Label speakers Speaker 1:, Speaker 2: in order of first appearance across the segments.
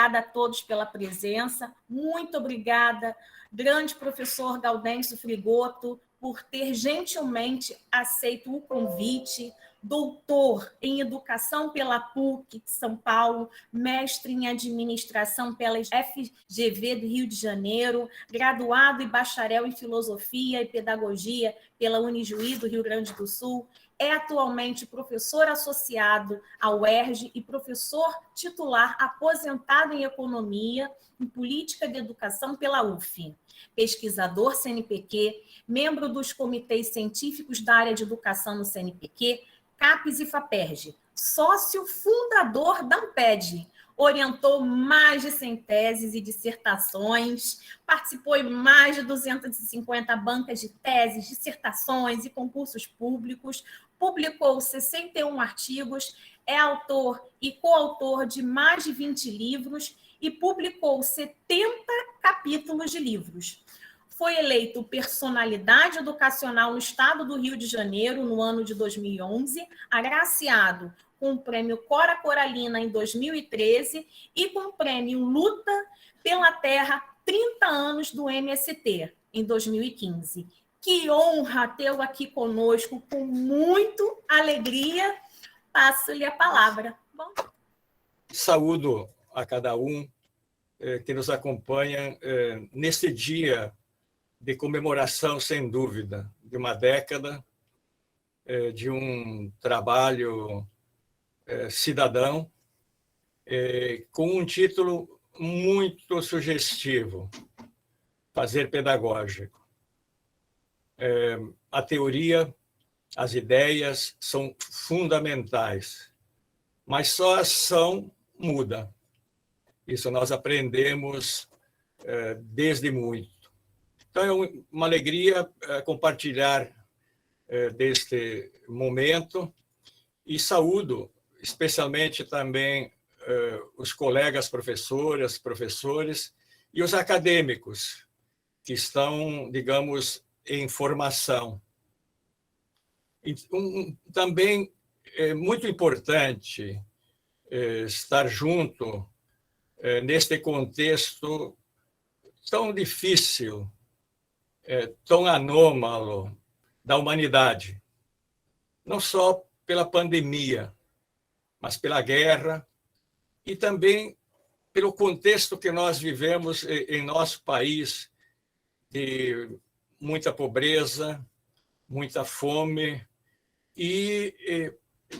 Speaker 1: obrigada a todos pela presença. Muito obrigada, grande professor Gaudêncio Frigoto, por ter gentilmente aceito o convite. Doutor em Educação pela PUC de São Paulo, mestre em Administração pela FGV do Rio de Janeiro, graduado e bacharel em Filosofia e Pedagogia pela Unijuí do Rio Grande do Sul, é atualmente professor associado à UERJ e professor titular aposentado em Economia e Política de Educação pela UF. Pesquisador CNPq, membro dos comitês científicos da área de educação no CNPq, CAPES e FAPERJ, sócio fundador da Amped, orientou mais de 100 teses e dissertações, participou em mais de 250 bancas de teses, dissertações e concursos públicos, publicou 61 artigos, é autor e coautor de mais de 20 livros e publicou 70 capítulos de livros. Foi eleito personalidade educacional no estado do Rio de Janeiro no ano de 2011, agraciado com o prêmio Cora Coralina em 2013 e com o prêmio Luta pela Terra 30 anos do MST em 2015. Que honra tê-lo aqui conosco, com muita alegria. Passo-lhe a palavra. Bom.
Speaker 2: Saúdo a cada um que nos acompanha neste dia de comemoração, sem dúvida, de uma década, de um trabalho cidadão, com um título muito sugestivo: Fazer Pedagógico. A teoria, as ideias são fundamentais, mas só a ação muda. Isso nós aprendemos desde muito. Então, é uma alegria compartilhar deste momento e saúdo especialmente também os colegas professoras, professores e os acadêmicos que estão, digamos, em formação. Também é muito importante estar junto neste contexto tão difícil, tão anômalo da humanidade, não só pela pandemia, mas pela guerra e também pelo contexto que nós vivemos em nosso país, de muita pobreza, muita fome e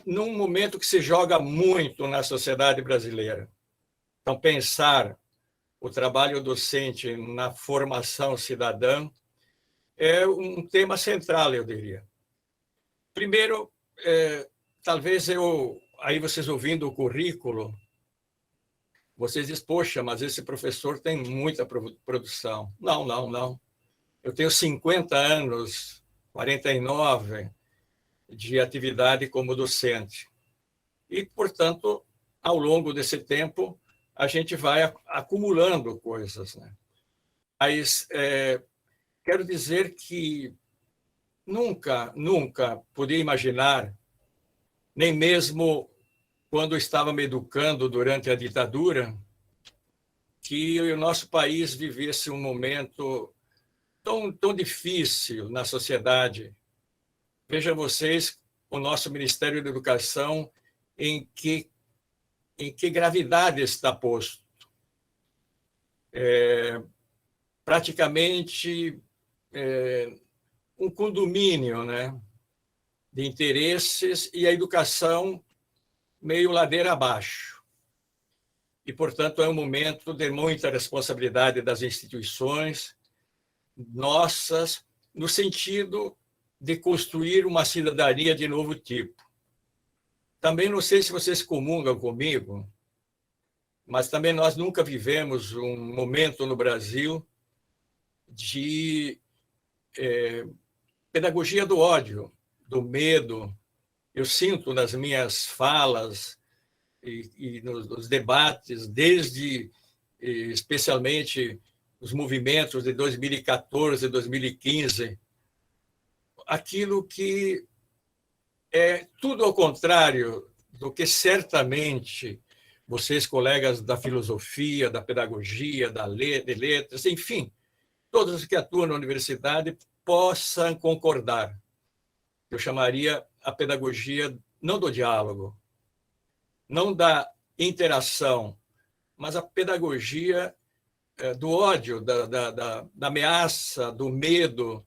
Speaker 2: num momento que se joga muito na sociedade brasileira. Então, pensar o trabalho docente na formação cidadã é um tema central, eu diria. Primeiro, talvez aí vocês ouvindo o currículo, vocês dizem, poxa, mas esse professor tem muita produção. Não, não, não. Eu tenho 50 anos, 49, de atividade como docente. E, portanto, ao longo desse tempo, a gente vai acumulando coisas, né? Mas quero dizer que nunca podia imaginar, nem mesmo quando estava me educando durante a ditadura, que o nosso país vivesse um momento tão difícil na sociedade. Vejam vocês o nosso Ministério da Educação, em que gravidade está posto. Praticamente um condomínio, né, de interesses e a educação meio ladeira abaixo. E, portanto, é um momento de muita responsabilidade das instituições nossas, no sentido de construir uma cidadania de novo tipo. Também não sei se vocês comungam comigo, mas também nós nunca vivemos um momento no Brasil de pedagogia do ódio, do medo. Eu sinto nas minhas falas e nos debates, desde especialmente os movimentos de 2014 e 2015, aquilo que é tudo ao contrário do que certamente vocês, colegas da filosofia, da pedagogia, de letras, enfim, todos os que atuam na universidade possam concordar. Eu chamaria a pedagogia não do diálogo, não da interação, mas a pedagogia do ódio, da ameaça, do medo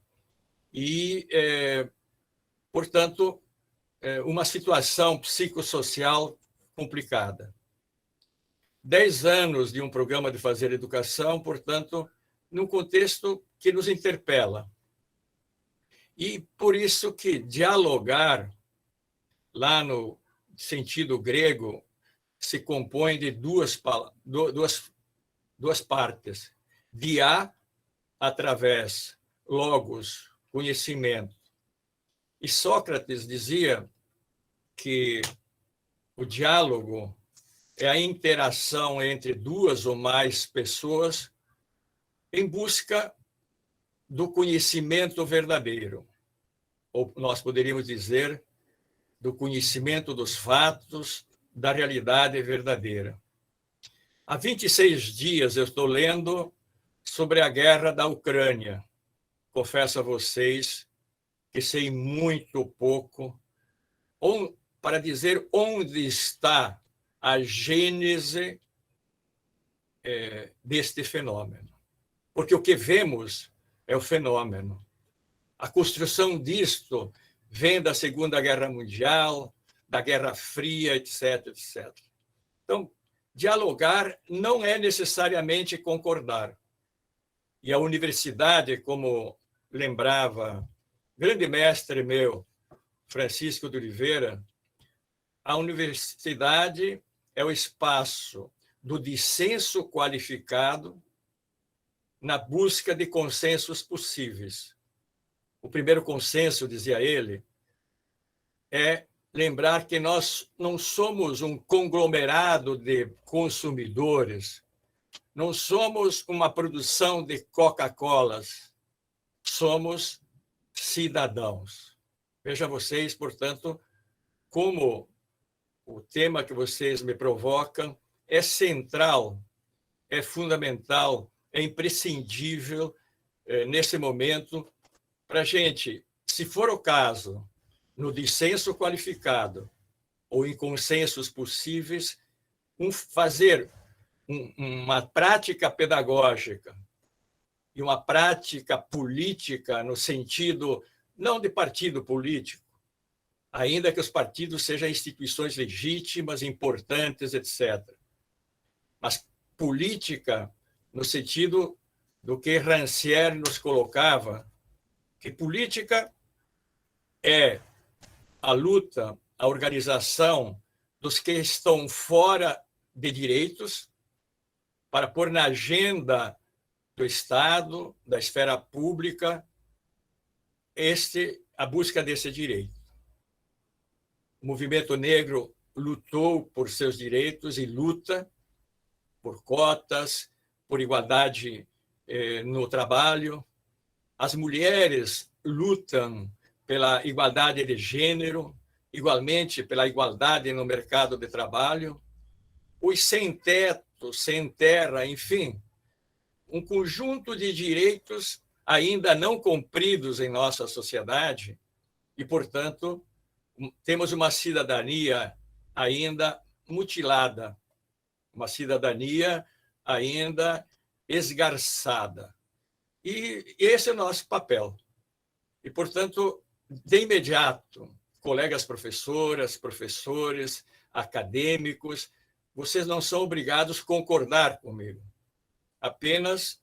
Speaker 2: e, portanto, uma situação psicossocial complicada. 10 anos de um programa de fazer educação, portanto, num contexto que nos interpela. E por isso que dialogar, lá no sentido grego, se compõe de duas partes. Dia, através, logos, conhecimento. E Sócrates dizia que o diálogo é a interação entre duas ou mais pessoas em busca do conhecimento verdadeiro. Ou nós poderíamos dizer, do conhecimento dos fatos, da realidade verdadeira. Há 26 dias eu estou lendo sobre a guerra da Ucrânia. Confesso a vocês que sei muito pouco, para dizer onde está a gênese deste fenômeno. Porque o que vemos é o fenômeno. A construção disto vem da Segunda Guerra Mundial, da Guerra Fria, etc., etc. Então, dialogar não é necessariamente concordar. E a universidade, como lembrava grande mestre meu, Francisco de Oliveira, a universidade é o espaço do dissenso qualificado na busca de consensos possíveis. O primeiro consenso, dizia ele, é lembrar que nós não somos um conglomerado de consumidores, não somos uma produção de Coca-Colas, somos cidadãos. Vejam vocês, portanto, como o tema que vocês me provocam é central, é fundamental, é imprescindível nesse momento para a gente, se for o caso, no dissenso qualificado ou em consensos possíveis, fazer uma prática pedagógica e uma prática política no sentido não de partido político, ainda que os partidos sejam instituições legítimas, importantes, etc. Mas política no sentido do que Rancière nos colocava, que política é a luta, a organização dos que estão fora de direitos para pôr na agenda do Estado, da esfera pública, a busca desse direito. O movimento negro lutou por seus direitos e luta por cotas, por igualdade no trabalho. As mulheres lutam pela igualdade de gênero, igualmente pela igualdade no mercado de trabalho. Os sem-teto, sem terra, enfim, um conjunto de direitos ainda não cumpridos em nossa sociedade e, portanto, temos uma cidadania ainda mutilada, uma cidadania ainda esgarçada. E esse é o nosso papel. E, portanto, de imediato, colegas professoras, professores, acadêmicos, vocês não são obrigados a concordar comigo. Apenas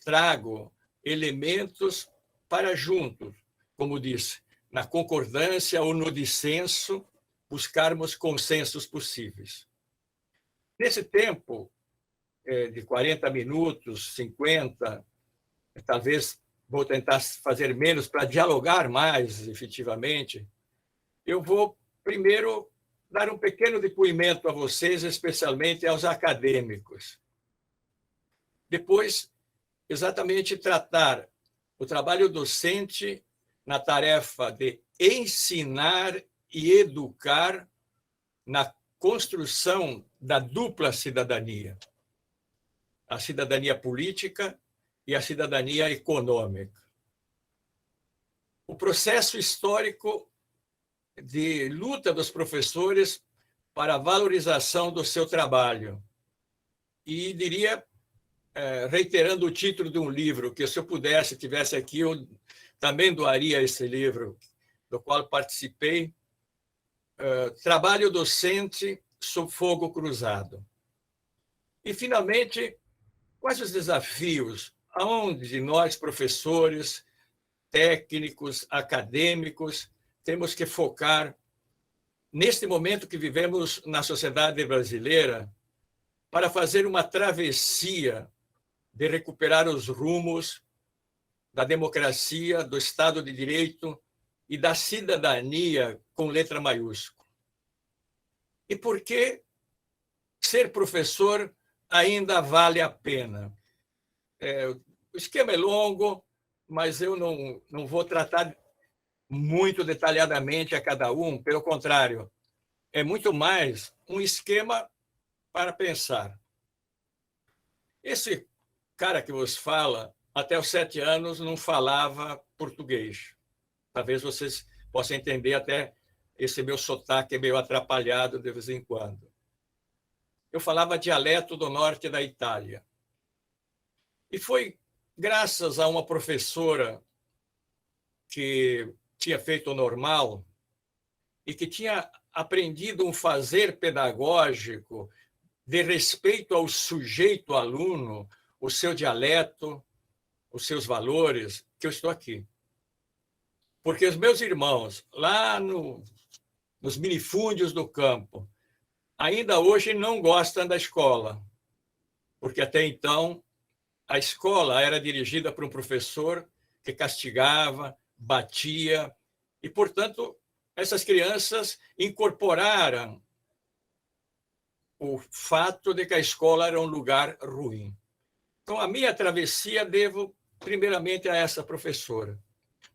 Speaker 2: trago elementos para juntos, como disse, na concordância ou no dissenso, buscarmos consensos possíveis. Nesse tempo de 40 minutos, 50, talvez vou tentar fazer menos para dialogar mais efetivamente, eu vou primeiro dar um pequeno depoimento a vocês, especialmente aos acadêmicos. Depois, exatamente tratar o trabalho docente na tarefa de ensinar e educar na construção da dupla cidadania, a cidadania política e a cidadania econômica. O processo histórico de luta dos professores para a valorização do seu trabalho. E diria, reiterando o título de um livro, que se eu pudesse, tivesse aqui, eu também doaria esse livro, do qual participei, Trabalho Docente sob Fogo Cruzado. E, finalmente, quais os desafios aonde nós, professores, técnicos, acadêmicos, temos que focar neste momento que vivemos na sociedade brasileira para fazer uma travessia de recuperar os rumos da democracia, do Estado de Direito e da cidadania com letra maiúscula. E por que ser professor ainda vale a pena? O esquema é longo, mas eu não vou tratar muito detalhadamente a cada um, pelo contrário, é muito mais um esquema para pensar. Esse cara que vos fala, até os 7 anos, não falava português. Talvez vocês possam entender até esse meu sotaque meio atrapalhado de vez em quando. Eu falava dialeto do norte da Itália. E foi graças a uma professora que tinha feito o normal e que tinha aprendido um fazer pedagógico de respeito ao sujeito aluno, o seu dialeto, os seus valores, que eu estou aqui. Porque os meus irmãos, lá nos minifúndios do campo, ainda hoje não gostam da escola, porque até então a escola era dirigida por um professor que castigava, batia, e, portanto, essas crianças incorporaram o fato de que a escola era um lugar ruim. Então, a minha travessia devo, primeiramente, a essa professora.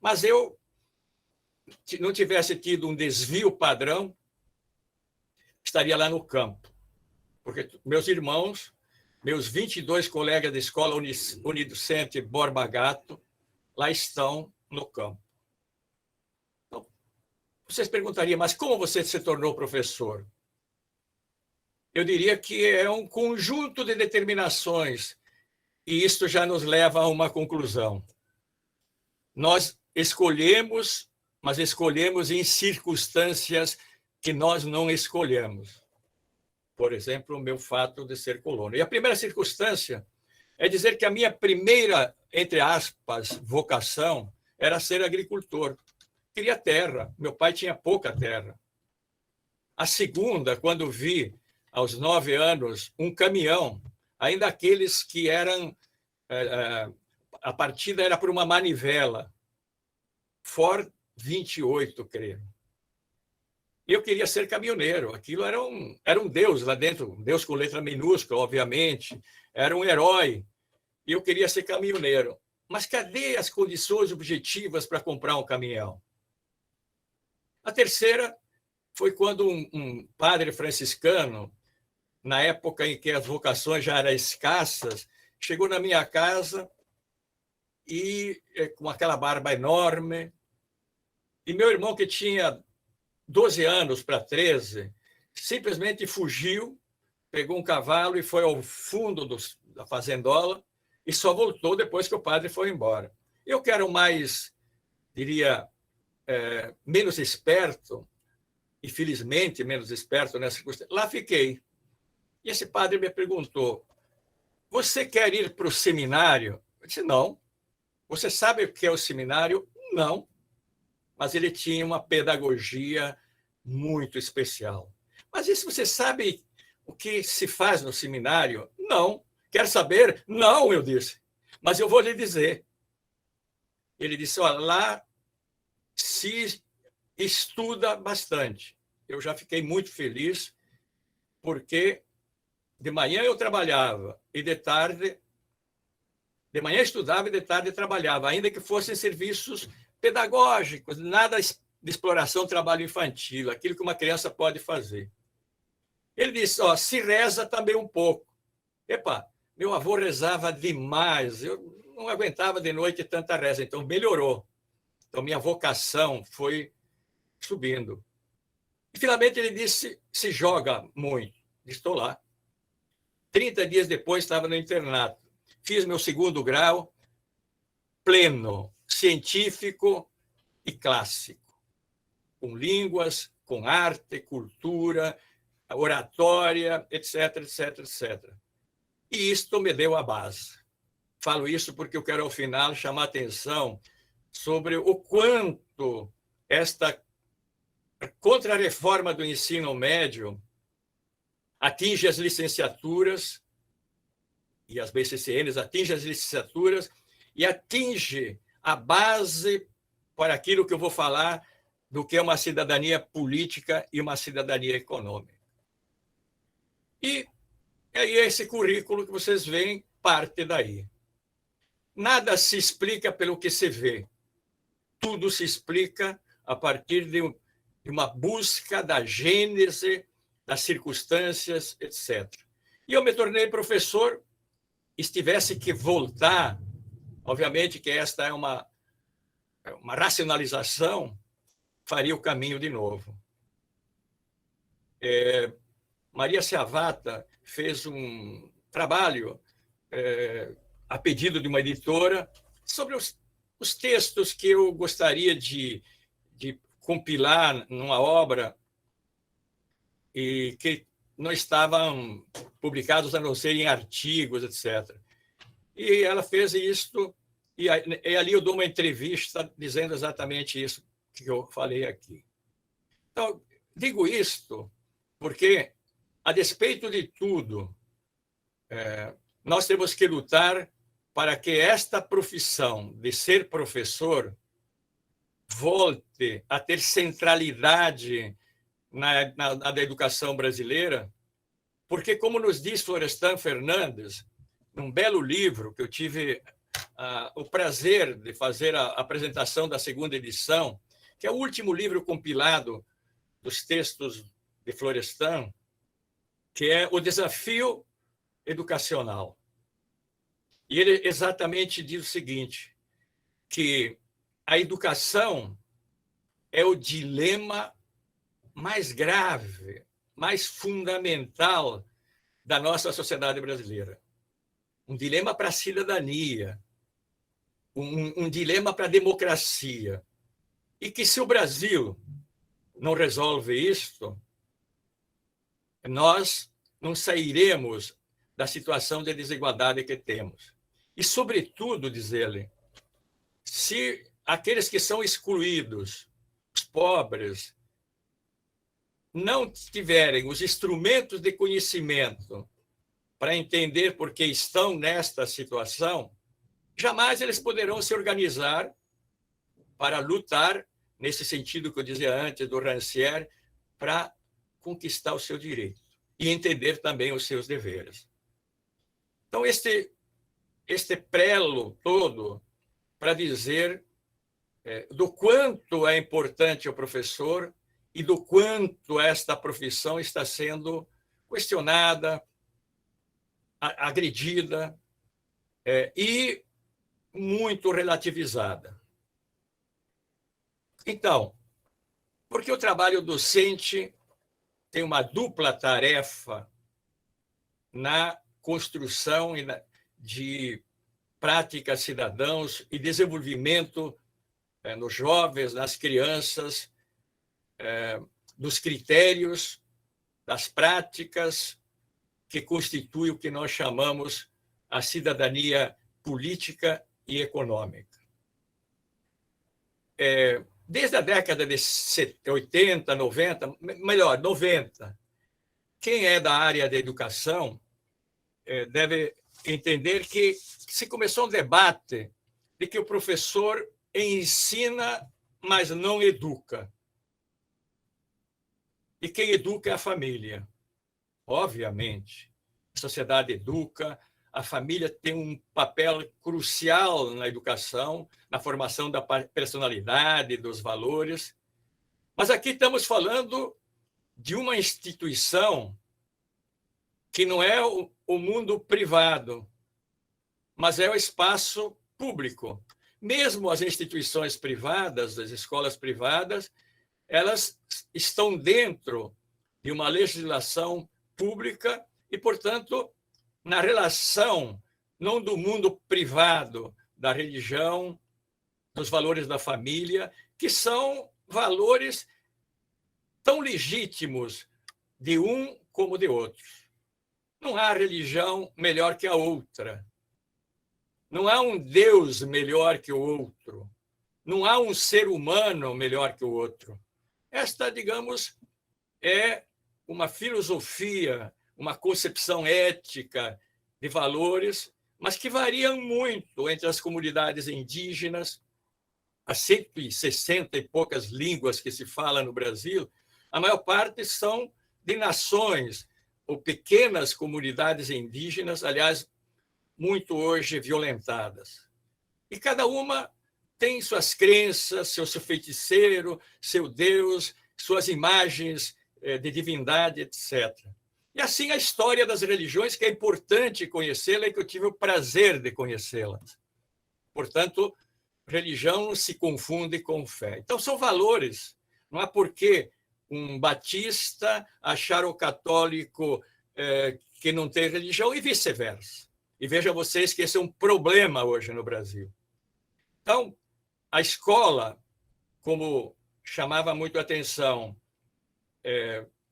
Speaker 2: Mas eu não tivesse tido um desvio padrão, estaria lá no campo. Porque meus irmãos, meus 22 colegas da escola Unicente Borba Gato, lá estão no campo. Então, vocês perguntariam, mas como você se tornou professor? Eu diria que é um conjunto de determinações, e isto já nos leva a uma conclusão. Nós escolhemos, mas escolhemos em circunstâncias que nós não escolhemos. Por exemplo, o meu fato de ser colono. E a primeira circunstância é dizer que a minha primeira, entre aspas, vocação era ser agricultor. Queria terra. Meu pai tinha pouca terra. A segunda, quando vi, aos 9 anos, um caminhão, ainda aqueles que eram... A partida era por uma manivela. Ford 28, creio. Eu queria ser caminhoneiro. Aquilo era um deus lá dentro, um deus com letra minúscula, obviamente. Era um herói. E eu queria ser caminhoneiro. Mas cadê as condições objetivas para comprar um caminhão? A terceira foi quando um padre franciscano, na época em que as vocações já eram escassas, chegou na minha casa e com aquela barba enorme. E meu irmão, que tinha 12 anos para 13, simplesmente fugiu, pegou um cavalo e foi ao fundo da fazendola e só voltou depois que o padre foi embora. Eu que era o mais, diria, menos esperto, e felizmente menos esperto nessa circunstância, lá fiquei. E esse padre me perguntou, você quer ir para o seminário? Eu disse, não. Você sabe o que é o seminário? Não. Mas ele tinha uma pedagogia muito especial. Mas isso você sabe o que se faz no seminário? Não. Quer saber? Não, eu disse. Mas eu vou lhe dizer. Ele disse, olha, lá se estuda bastante. Eu já fiquei muito feliz, porque de manhã eu trabalhava e de tarde... De manhã estudava e de tarde trabalhava, ainda que fossem serviços pedagógicos, nada de exploração, trabalho infantil, aquilo que uma criança pode fazer. Ele disse, ó, se reza também um pouco. Epa, meu avô rezava demais, eu não aguentava de noite tanta reza, então melhorou. Então minha vocação foi subindo. E finalmente ele disse, se joga muito. Estou lá. 30 dias depois estava no internato. Fiz meu segundo grau, pleno, científico e clássico, com línguas, com arte, cultura, oratória, etc, etc, etc. E isto me deu a base. Falo isso porque eu quero, ao final, chamar a atenção sobre o quanto esta contra-reforma do ensino médio atinge as licenciaturas, e as BCCNs atinge as licenciaturas, e atinge a base para aquilo que eu vou falar do que é uma cidadania política e uma cidadania econômica. E aí esse currículo que vocês veem parte daí. Nada se explica pelo que se vê. Tudo se explica a partir de uma busca da gênese, das circunstâncias, etc. E eu me tornei professor, e se tivesse que voltar, obviamente que esta é uma racionalização, faria o caminho de novo. Maria Seavata fez um trabalho a pedido de uma editora sobre os textos que eu gostaria de compilar numa obra e que não estavam publicados a não ser em artigos, etc. E ela fez isto, e ali eu dou uma entrevista dizendo exatamente isso que eu falei aqui. Então, digo isto porque, a despeito de tudo, nós temos que lutar para que esta profissão de ser professor volte a ter centralidade na educação brasileira, porque, como nos diz Florestan Fernandes, num belo livro que eu tive o prazer de fazer a apresentação da segunda edição, que é o último livro compilado dos textos de Florestan, que é O Desafio Educacional. E ele exatamente diz o seguinte, que a educação é o dilema mais grave, mais fundamental da nossa sociedade brasileira. Um dilema para a cidadania, um dilema para a democracia. E que, se o Brasil não resolve isto, nós não sairemos da situação de desigualdade que temos. E, sobretudo, diz ele, se aqueles que são excluídos, os pobres, não tiverem os instrumentos de conhecimento para entender por que estão nesta situação, jamais eles poderão se organizar para lutar, nesse sentido que eu dizia antes do Rancière, para conquistar o seu direito e entender também os seus deveres. Então, este prelo todo para dizer do quanto é importante o professor e do quanto esta profissão está sendo questionada, agredida e muito relativizada. Então, porque o trabalho docente tem uma dupla tarefa na construção de práticas cidadãos e desenvolvimento nos jovens, nas crianças, dos critérios, das práticas que constituem o que nós chamamos a cidadania política e econômica. Desde a década de 80, 90, melhor, 90, quem é da área da educação deve entender que se começou um debate de que o professor ensina, mas não educa. E quem educa é a família. Obviamente, a sociedade educa, a família tem um papel crucial na educação, na formação da personalidade, dos valores. Mas aqui estamos falando de uma instituição que não é o mundo privado, mas é o espaço público. Mesmo as instituições privadas, as escolas privadas, elas estão dentro de uma legislação pública e, portanto, na relação não do mundo privado, da religião, dos valores da família, que são valores tão legítimos de um como de outro. Não há religião melhor que a outra. Não há um Deus melhor que o outro. Não há um ser humano melhor que o outro. Esta, digamos, é uma filosofia, uma concepção ética de valores, mas que variam muito entre as comunidades indígenas, as 160 e poucas línguas que se fala no Brasil. A maior parte são de nações ou pequenas comunidades indígenas, aliás, muito hoje violentadas. E cada uma tem suas crenças, seu feiticeiro, seu Deus, suas imagens de divindade, etc. E assim a história das religiões, que é importante conhecê-la e que eu tive o prazer de conhecê-las. Portanto, religião se confunde com fé. Então, são valores. Não há por que um batista achar o católico que não tem religião e vice-versa. E vejam vocês que esse é um problema hoje no Brasil. Então, a escola, como chamava muito a atenção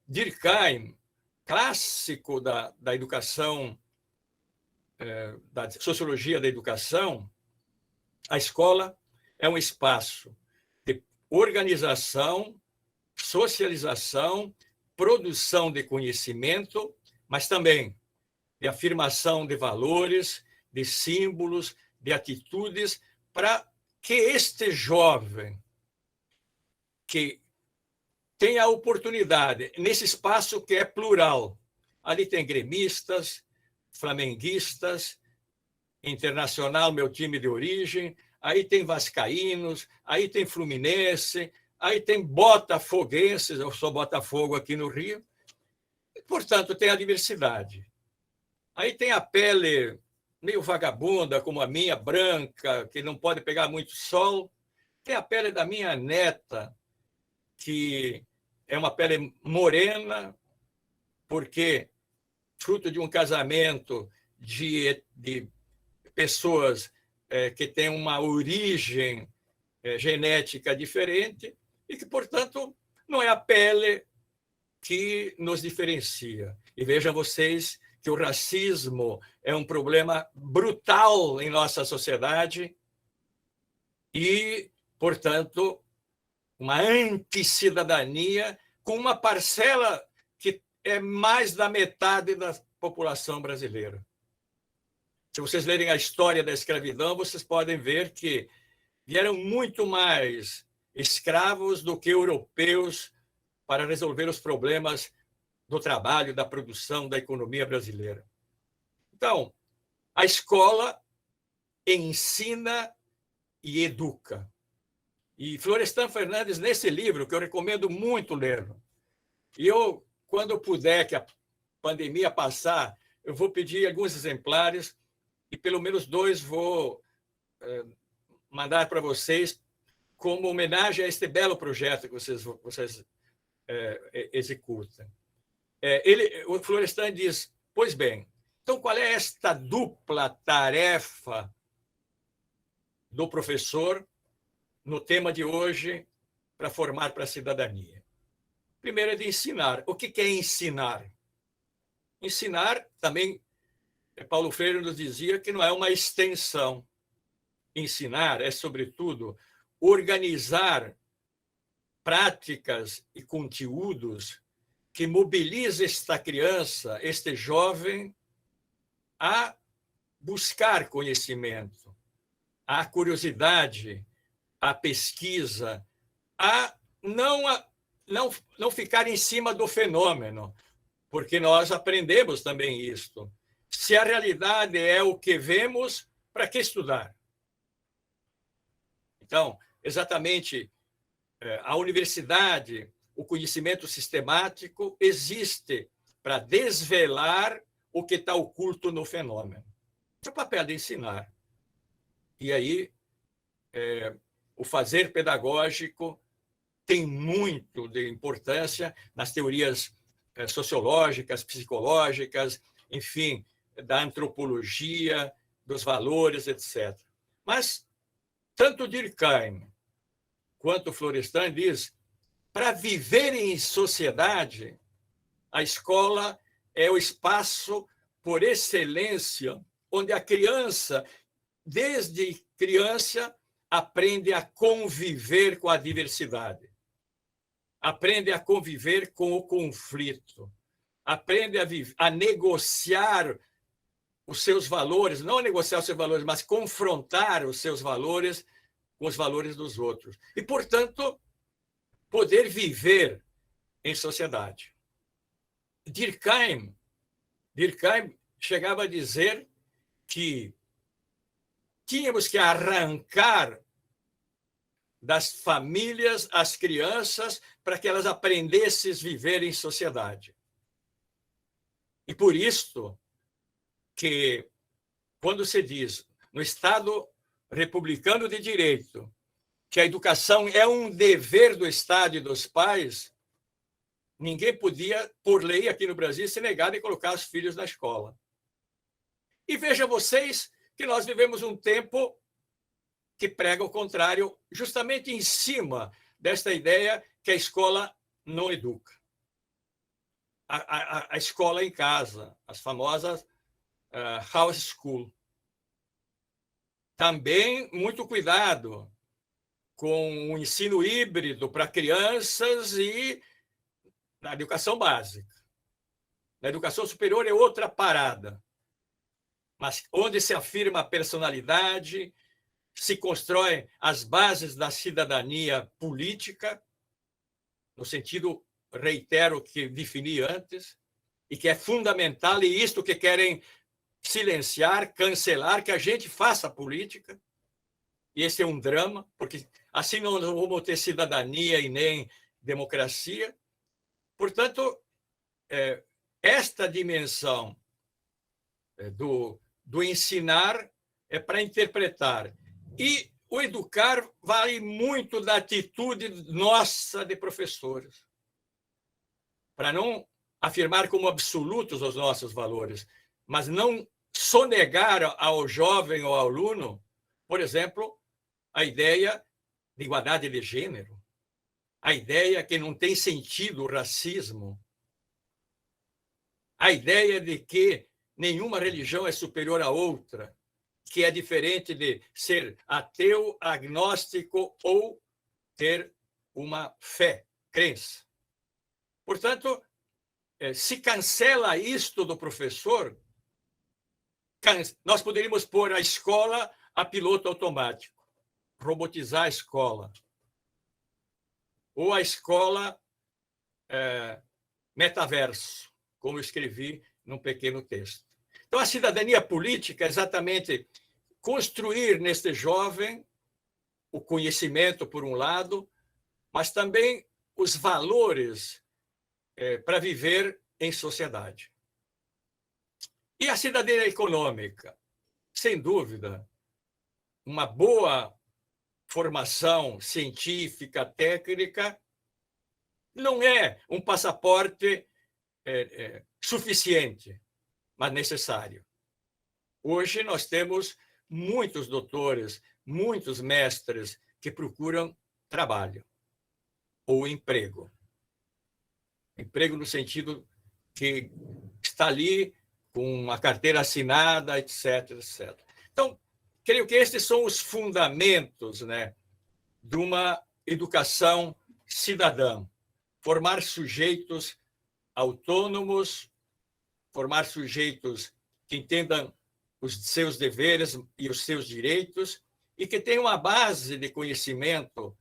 Speaker 2: Durkheim, clássico da educação, da sociologia da educação, a escola é um espaço de organização, socialização, produção de conhecimento, mas também de afirmação de valores, de símbolos, de atitudes, para que este jovem que tenha a oportunidade, nesse espaço que é plural, ali tem gremistas, flamenguistas, Internacional, meu time de origem, aí tem vascaínos, aí tem fluminense, aí tem botafoguenses, eu sou Botafogo aqui no Rio, e, portanto, tem a diversidade. Aí tem a pele meio vagabunda, como a minha, branca, que não pode pegar muito sol. Tem a pele da minha neta, que é uma pele morena, porque fruto de um casamento de pessoas que têm uma origem genética diferente e que, portanto, não é a pele que nos diferencia. E vejam vocês que o racismo é um problema brutal em nossa sociedade e, portanto, uma anticidadania com uma parcela que é mais da metade da população brasileira. Se vocês lerem a história da escravidão, vocês podem ver que vieram muito mais escravos do que europeus para resolver os problemas do trabalho, da produção, da economia brasileira. Então, a escola ensina e educa. E Florestan Fernandes, nesse livro, que eu recomendo muito ler, e eu, quando eu puder, que a pandemia passar, eu vou pedir alguns exemplares e pelo menos 2 vou mandar para vocês como homenagem a este belo projeto que vocês executam. O Florestan diz, pois bem, então qual é esta dupla tarefa do professor no tema de hoje para formar para a cidadania? Primeiro é de ensinar. O que é ensinar? Ensinar também, Paulo Freire nos dizia que não é uma extensão. Ensinar é, sobretudo, organizar práticas e conteúdos que mobilize esta criança, este jovem, a buscar conhecimento, a curiosidade, a pesquisa, a não ficar em cima do fenômeno, porque nós aprendemos também isto. Se a realidade é o que vemos, para que estudar? Então, exatamente, a universidade, o conhecimento sistemático existe para desvelar o que está oculto no fenômeno. Esse é o papel de ensinar. E aí, o fazer pedagógico tem muito de importância nas teorias sociológicas, psicológicas, enfim, da antropologia, dos valores, etc. Mas tanto Durkheim quanto Florestan diz, para viver em sociedade, a escola é o espaço por excelência onde a criança, desde criança, aprende a conviver com a diversidade, aprende a conviver com o conflito, aprende a negociar os seus valores, não negociar os seus valores, mas confrontar os seus valores com os valores dos outros. E, portanto, poder viver em sociedade. Durkheim chegava a dizer que tínhamos que arrancar das famílias as crianças para que elas aprendessem a viver em sociedade. E por isso que, quando se diz no Estado republicano de direito que a educação é um dever do Estado e dos pais, ninguém podia, por lei aqui no Brasil, se negar de colocar os filhos na escola. E veja vocês que nós vivemos um tempo que prega o contrário, justamente em cima desta ideia que a escola não educa. A escola em casa, as famosas house school. Também muito cuidado com o ensino híbrido para crianças e na educação básica. Na educação superior é outra parada, mas onde se afirma a personalidade, se constroem as bases da cidadania política, no sentido, reitero, que defini antes, e que é fundamental, e isto que querem silenciar, cancelar, que a gente faça política. E esse é um drama, porque assim não vamos ter cidadania e nem democracia. Portanto, esta dimensão do ensinar é para interpretar. E o educar vai muito da atitude nossa de professores, para não afirmar como absolutos os nossos valores, mas não sonegar ao jovem ou ao aluno, por exemplo, a ideia de igualdade de gênero, a ideia que não tem sentido o racismo, a ideia de que nenhuma religião é superior à outra, que é diferente de ser ateu, agnóstico ou ter uma fé, crença. Portanto, se cancela isto do professor, nós poderíamos pôr a escola a piloto automático, robotizar a escola. Ou a escola metaverso, como eu escrevi num pequeno texto. Então, a cidadania política é exatamente construir neste jovem o conhecimento, por um lado, mas também os valores para viver em sociedade. E a cidadania econômica? Sem dúvida, uma boa formação científica, técnica, não é um passaporte suficiente, mas necessário. Hoje nós temos muitos doutores, muitos mestres que procuram trabalho ou emprego. Emprego no sentido que está ali com a carteira assinada, etc, etc. Então, creio que estes são os fundamentos, né, de uma educação cidadã. Formar sujeitos autônomos, formar sujeitos que entendam os seus deveres e os seus direitos e que tenham uma base de conhecimento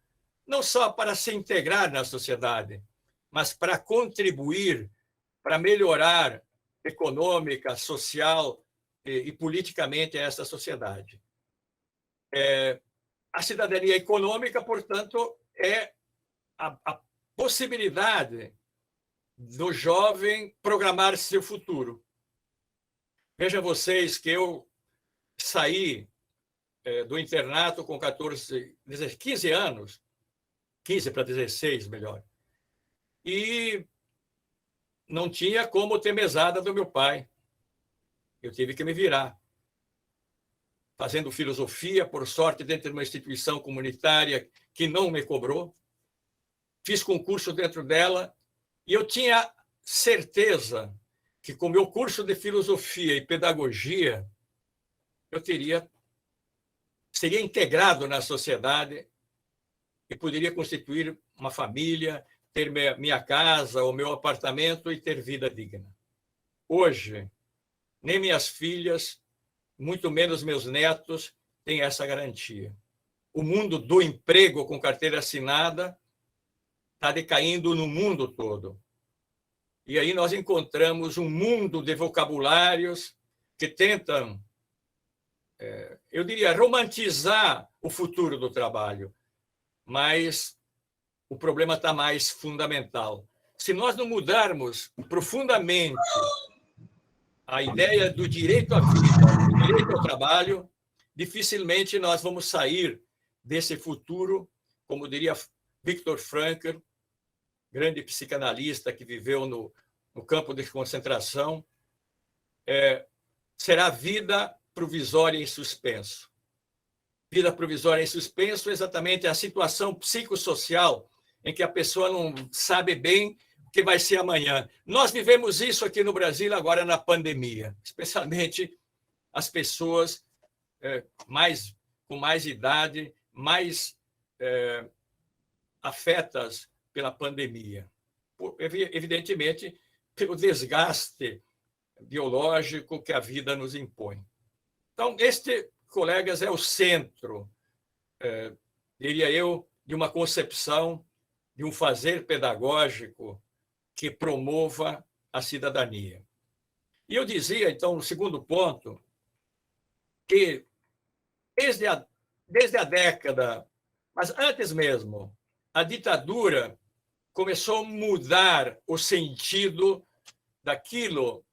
Speaker 2: não só para se integrar na sociedade, mas para contribuir, para melhorar econômica, social e politicamente essa sociedade. A cidadania econômica, portanto, é a possibilidade do jovem programar seu futuro. Veja vocês que eu saí do internato com 15 anos, 15 para 16, melhor, e não tinha como ter mesada do meu pai. Eu tive que me virar, fazendo filosofia, por sorte, dentro de uma instituição comunitária que não me cobrou. Fiz concurso dentro dela e eu tinha certeza que, com o meu curso de filosofia e pedagogia, eu seria integrado na sociedade e poderia constituir uma família, ter minha casa, o meu apartamento e ter vida digna. Hoje, nem minhas filhas, muito menos meus netos, têm essa garantia. O mundo do emprego com carteira assinada está decaindo no mundo todo. E aí nós encontramos um mundo de vocabulários que tentam, eu diria, romantizar o futuro do trabalho, mas o problema está mais fundamental. Se nós não mudarmos profundamente a ideia do direito à vida, do direito ao trabalho, dificilmente nós vamos sair desse futuro, como diria Viktor Frankl, grande psicanalista que viveu no campo de concentração, será vida provisória em suspenso. Vida provisória em suspenso é exatamente a situação psicossocial em que a pessoa não sabe bem o que vai ser amanhã. Nós vivemos isso aqui no Brasil agora na pandemia, especialmente as pessoas com mais idade, mais afetas pela pandemia. Evidentemente, pelo desgaste biológico que a vida nos impõe. Então, este, colegas, é o centro, diria eu, de uma concepção, de um fazer pedagógico que promova a cidadania. E eu dizia, então, no segundo ponto, que desde a década, mas antes mesmo, a ditadura começou a mudar o sentido daquilo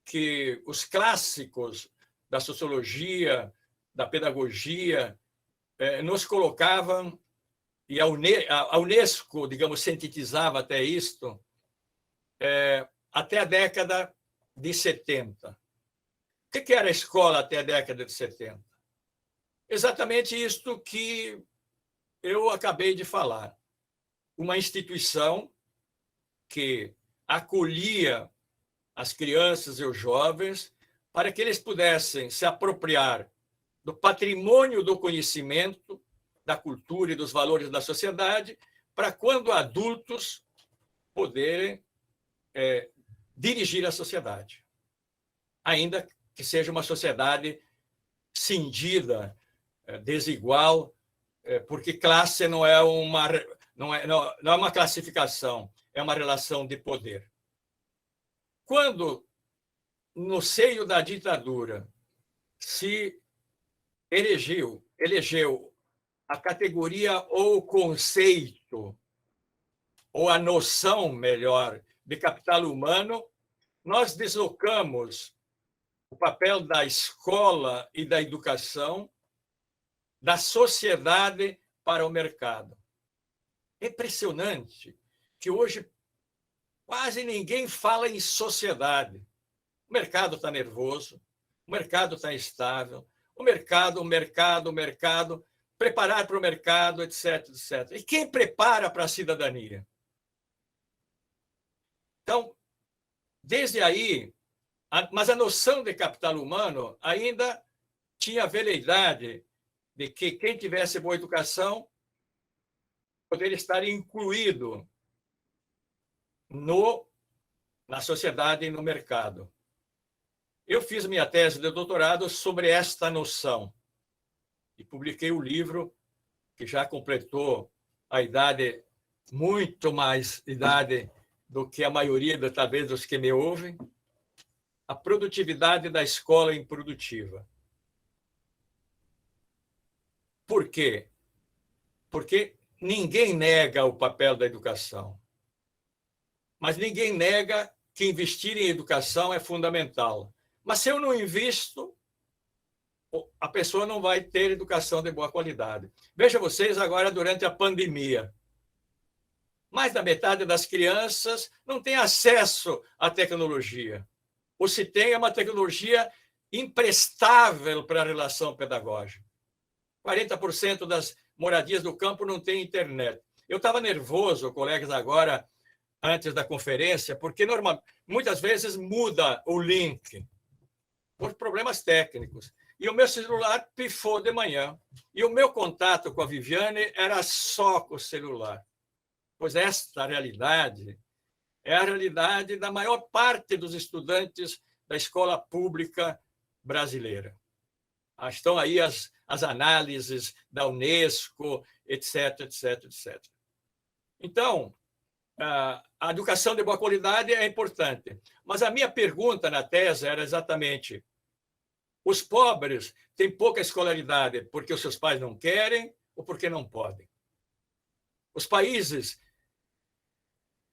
Speaker 2: que os clássicos da sociologia, da pedagogia, nos colocavam, e a Unesco, digamos, sintetizava até isto, até a década de 70. O que era a escola até a década de 70? Exatamente isto que eu acabei de falar. Uma instituição que acolhia as crianças e os jovens para que eles pudessem se apropriar do patrimônio do conhecimento, da cultura e dos valores da sociedade, para, quando adultos, poderem dirigir a sociedade. Ainda que seja uma sociedade cindida, desigual, porque classe não é uma classificação, é uma relação de poder. Quando, no seio da ditadura, se elegeu a categoria ou o conceito, ou a noção, melhor, de capital humano, nós deslocamos o papel da escola e da educação da sociedade para o mercado. É impressionante que hoje quase ninguém fala em sociedade. O mercado está nervoso, o mercado está instável, o mercado, preparar para o mercado, etc, etc. E quem prepara para a cidadania? Então, desde aí, mas a noção de capital humano ainda tinha a veleidade de que quem tivesse boa educação poderia estar incluído na sociedade e no mercado. Eu fiz minha tese de doutorado sobre esta noção e publiquei o livro que já completou a idade, muito mais idade do que a maioria, talvez, dos que me ouvem, A Produtividade da Escola Improdutiva. Por quê? Porque ninguém nega o papel da educação, mas ninguém nega que investir em educação é fundamental. Mas se eu não invisto, a pessoa não vai ter educação de boa qualidade. Veja vocês agora, durante a pandemia, mais da metade das crianças não tem acesso à tecnologia. Ou se tem, é uma tecnologia imprestável para a relação pedagógica. 40% das moradias do campo não têm internet. Eu estava nervoso, colegas, agora, antes da conferência, porque muitas vezes muda o link por problemas técnicos. E o meu celular pifou de manhã. E o meu contato com a Viviane era só com o celular. Pois esta realidade é a realidade da maior parte dos estudantes da escola pública brasileira. Estão aí as análises da Unesco, etc, etc, etc. Então, a educação de boa qualidade é importante. Mas a minha pergunta na tese era exatamente: os pobres têm pouca escolaridade porque os seus pais não querem ou porque não podem? Os países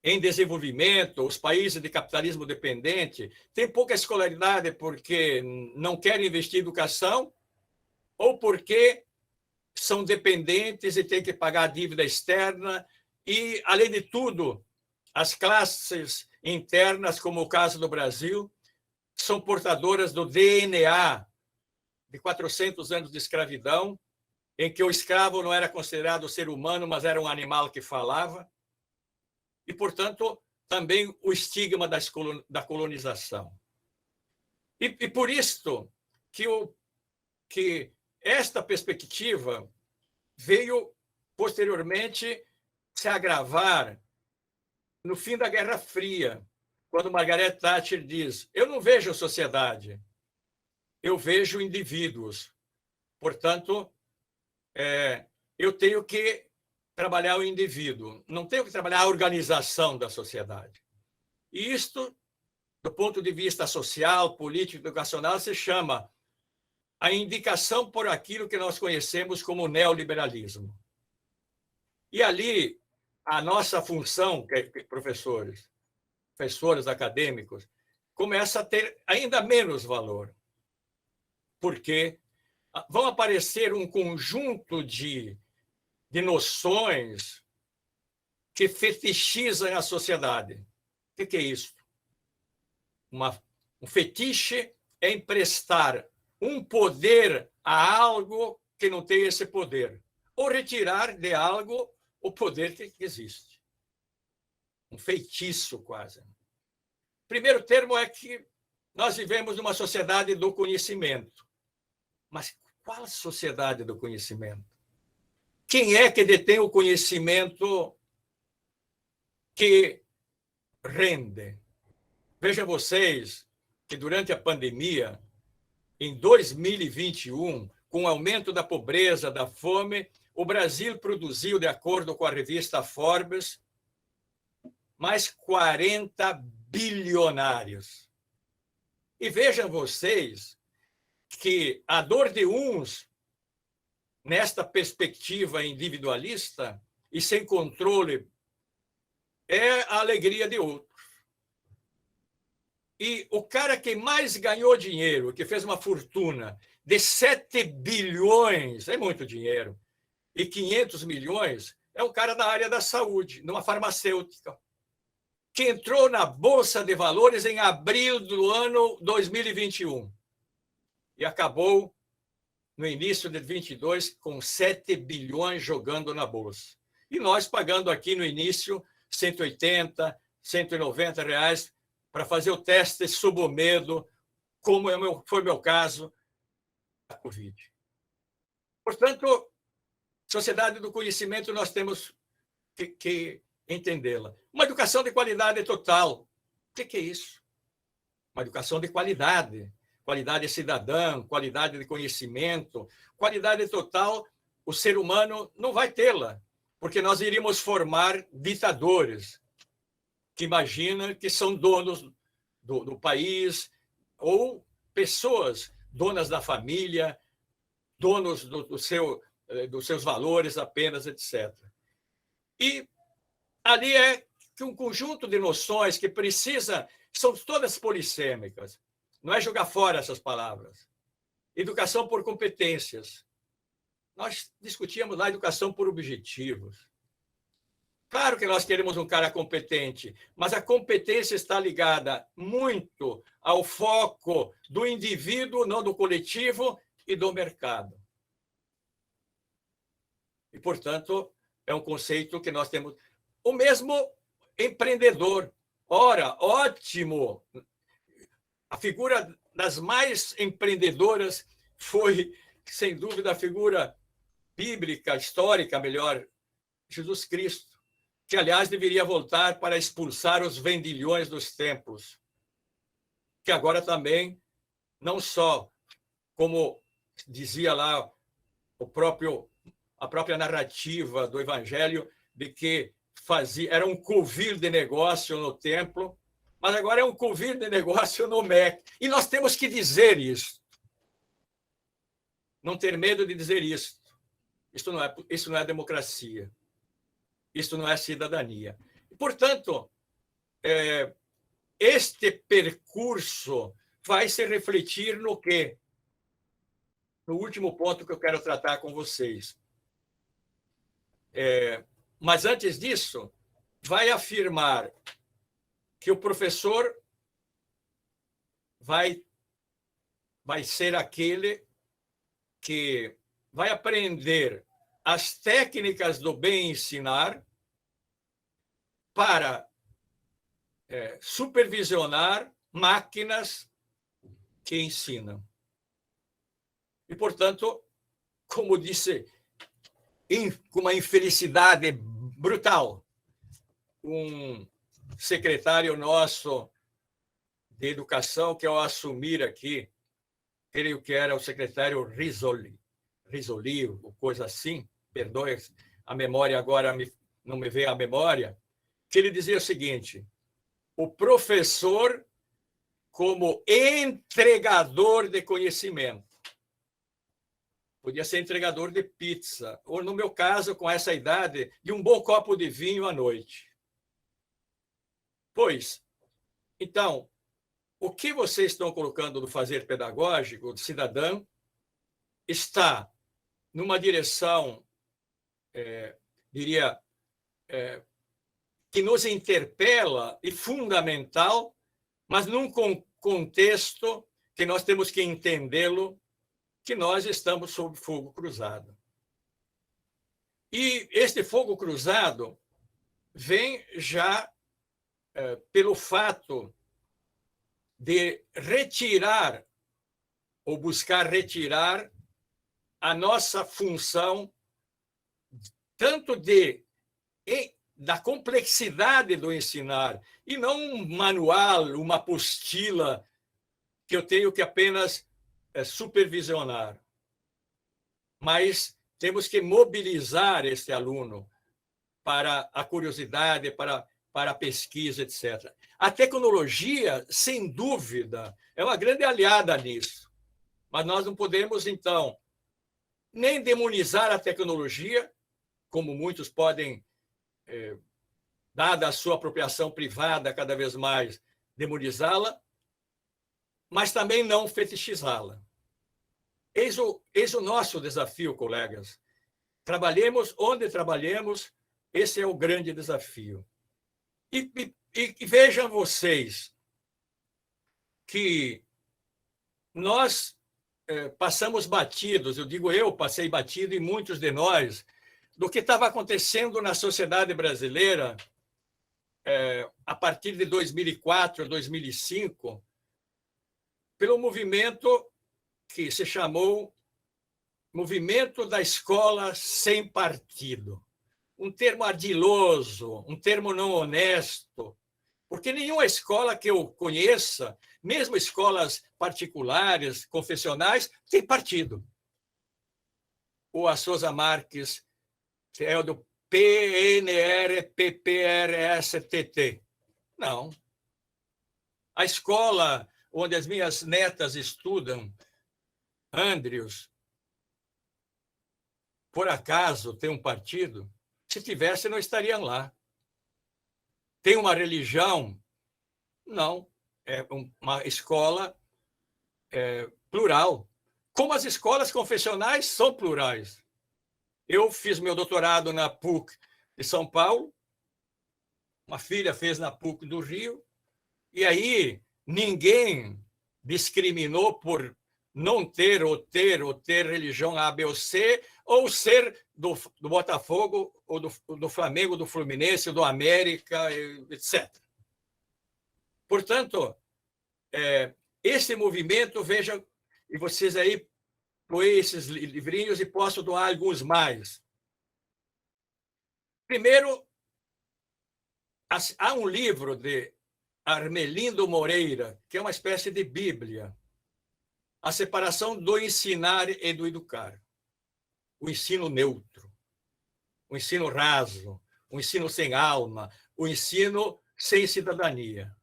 Speaker 2: em desenvolvimento, os países de capitalismo dependente, têm pouca escolaridade porque não querem investir em educação ou porque são dependentes e têm que pagar a dívida externa e, além de tudo, as classes internas, como o caso do Brasil, são portadoras do DNA de 400 anos de escravidão, em que o escravo não era considerado ser humano, mas era um animal que falava. E, portanto, também o estigma da colonização. E por isto que esta perspectiva veio, posteriormente, se agravar no fim da Guerra Fria, quando Margaret Thatcher diz: eu não vejo sociedade, eu vejo indivíduos. Portanto, eu tenho que trabalhar o indivíduo, não tenho que trabalhar a organização da sociedade. E isto, do ponto de vista social, político, educacional, se chama a indicação por aquilo que nós conhecemos como neoliberalismo. E ali, a nossa função, professores acadêmicos, começa a ter ainda menos valor, porque vão aparecer um conjunto de noções que fetichizam a sociedade. O que é isso? Um fetiche é emprestar um poder a algo que não tem esse poder, ou retirar de algo o poder que existe. Um feitiço, quase. Primeiro termo é que nós vivemos numa sociedade do conhecimento. Mas qual a sociedade do conhecimento? Quem é que detém o conhecimento que rende? Vejam vocês que durante a pandemia, em 2021, com o aumento da pobreza, da fome, o Brasil produziu, de acordo com a revista Forbes, mais 40 bilionários. E vejam vocês que a dor de uns, nesta perspectiva individualista e sem controle, é a alegria de outros. E o cara que mais ganhou dinheiro, que fez uma fortuna de 7 bilhões, é muito dinheiro, e 500 milhões, é um cara da área da saúde, numa farmacêutica, que entrou na Bolsa de Valores em abril do ano 2021 e acabou no início de 22 com 7 bilhões jogando na Bolsa. E nós pagando aqui no início 180, 190 reais para fazer o teste sob o medo, como foi o meu caso, da Covid. Portanto, sociedade do conhecimento, nós temos que entendê-la. Uma educação de qualidade total. O que é isso? Uma educação de qualidade. Qualidade cidadã, qualidade de conhecimento, qualidade total, o ser humano não vai tê-la, porque nós iríamos formar ditadores que imaginam que são donos do país, ou pessoas donas da família, donos dos seus valores apenas, etc. E ali é que um conjunto de noções que são todas polissêmicas. não é jogar fora essas palavras. Educação por competências. Nós discutíamos lá educação por objetivos. Claro que nós queremos um cara competente, mas a competência está ligada muito ao foco do indivíduo, não do coletivo e do mercado. E, portanto, é um conceito que nós temos. O mesmo empreendedor. Ora, ótimo! A figura das mais empreendedoras foi, sem dúvida, a figura bíblica, histórica, melhor, Jesus Cristo, que, aliás, deveria voltar para expulsar os vendilhões dos templos, que agora também, não só, como dizia lá a própria narrativa do Evangelho, de que era um covil de negócio no templo, mas agora é um covil de negócio no MEC. E nós temos que dizer isso. Não ter medo de dizer isso. Isso não é democracia. Isso não é cidadania. Portanto, este percurso vai se refletir no quê? No último ponto que eu quero tratar com vocês. Mas, antes disso, vai afirmar que o professor vai ser aquele que vai aprender as técnicas do bem ensinar para supervisionar máquinas que ensinam. E, portanto, como disse, com uma infelicidade brutal, um secretário nosso de educação, que ao assumir aqui, creio que era o secretário Risoli, ou coisa assim, perdoe a memória agora, não me veio à memória, que ele dizia o seguinte: o professor como entregador de conhecimento. Podia ser entregador de pizza, ou, no meu caso, com essa idade, de um bom copo de vinho à noite. Pois, então, o que vocês estão colocando no fazer pedagógico do cidadão está numa direção, diria, que nos interpela e fundamental, mas num contexto que nós temos que entendê-lo, que nós estamos sob fogo cruzado. E este fogo cruzado vem já pelo fato de retirar ou buscar retirar a nossa função tanto da complexidade do ensinar, e não um manual, uma apostila que eu tenho que apenas supervisionar. Mas temos que mobilizar esse aluno para a curiosidade, para a pesquisa, etc. A tecnologia, sem dúvida, é uma grande aliada nisso. Mas nós não podemos, então, nem demonizar a tecnologia, como muitos podem, dada a sua apropriação privada cada vez mais, demonizá-la, mas também não fetichizá-la. Eis o nosso desafio, colegas. Trabalhemos onde trabalhemos, esse é o grande desafio. E vejam vocês que nós passamos batidos, eu passei batido e muitos de nós, do que estava acontecendo na sociedade brasileira a partir de 2004, 2005, pelo movimento que se chamou Movimento da Escola Sem Partido. Um termo ardiloso, um termo não honesto, porque nenhuma escola que eu conheça, mesmo escolas particulares, confessionais, tem partido. O Souza Marques é o do PNR-PPRSTT. Não. A escola onde as minhas netas estudam, Andrews, por acaso tem um partido? Se tivesse, não estariam lá. Tem uma religião? Não. É uma escola plural, como as escolas confessionais são plurais. Eu fiz meu doutorado na PUC de São Paulo, uma filha fez na PUC do Rio, e aí ninguém discriminou por não ter ou ter religião A, B ou C, ou ser do Botafogo, ou do Flamengo, do Fluminense, do América, etc. Portanto, esse movimento, vejam, e vocês aí põem esses livrinhos e posso doar alguns mais. Primeiro, há um livro de Armelindo Moreira, que é uma espécie de Bíblia, A Separação do Ensinar e do Educar. O ensino neutro, o ensino raso, o ensino sem alma, o ensino sem cidadania.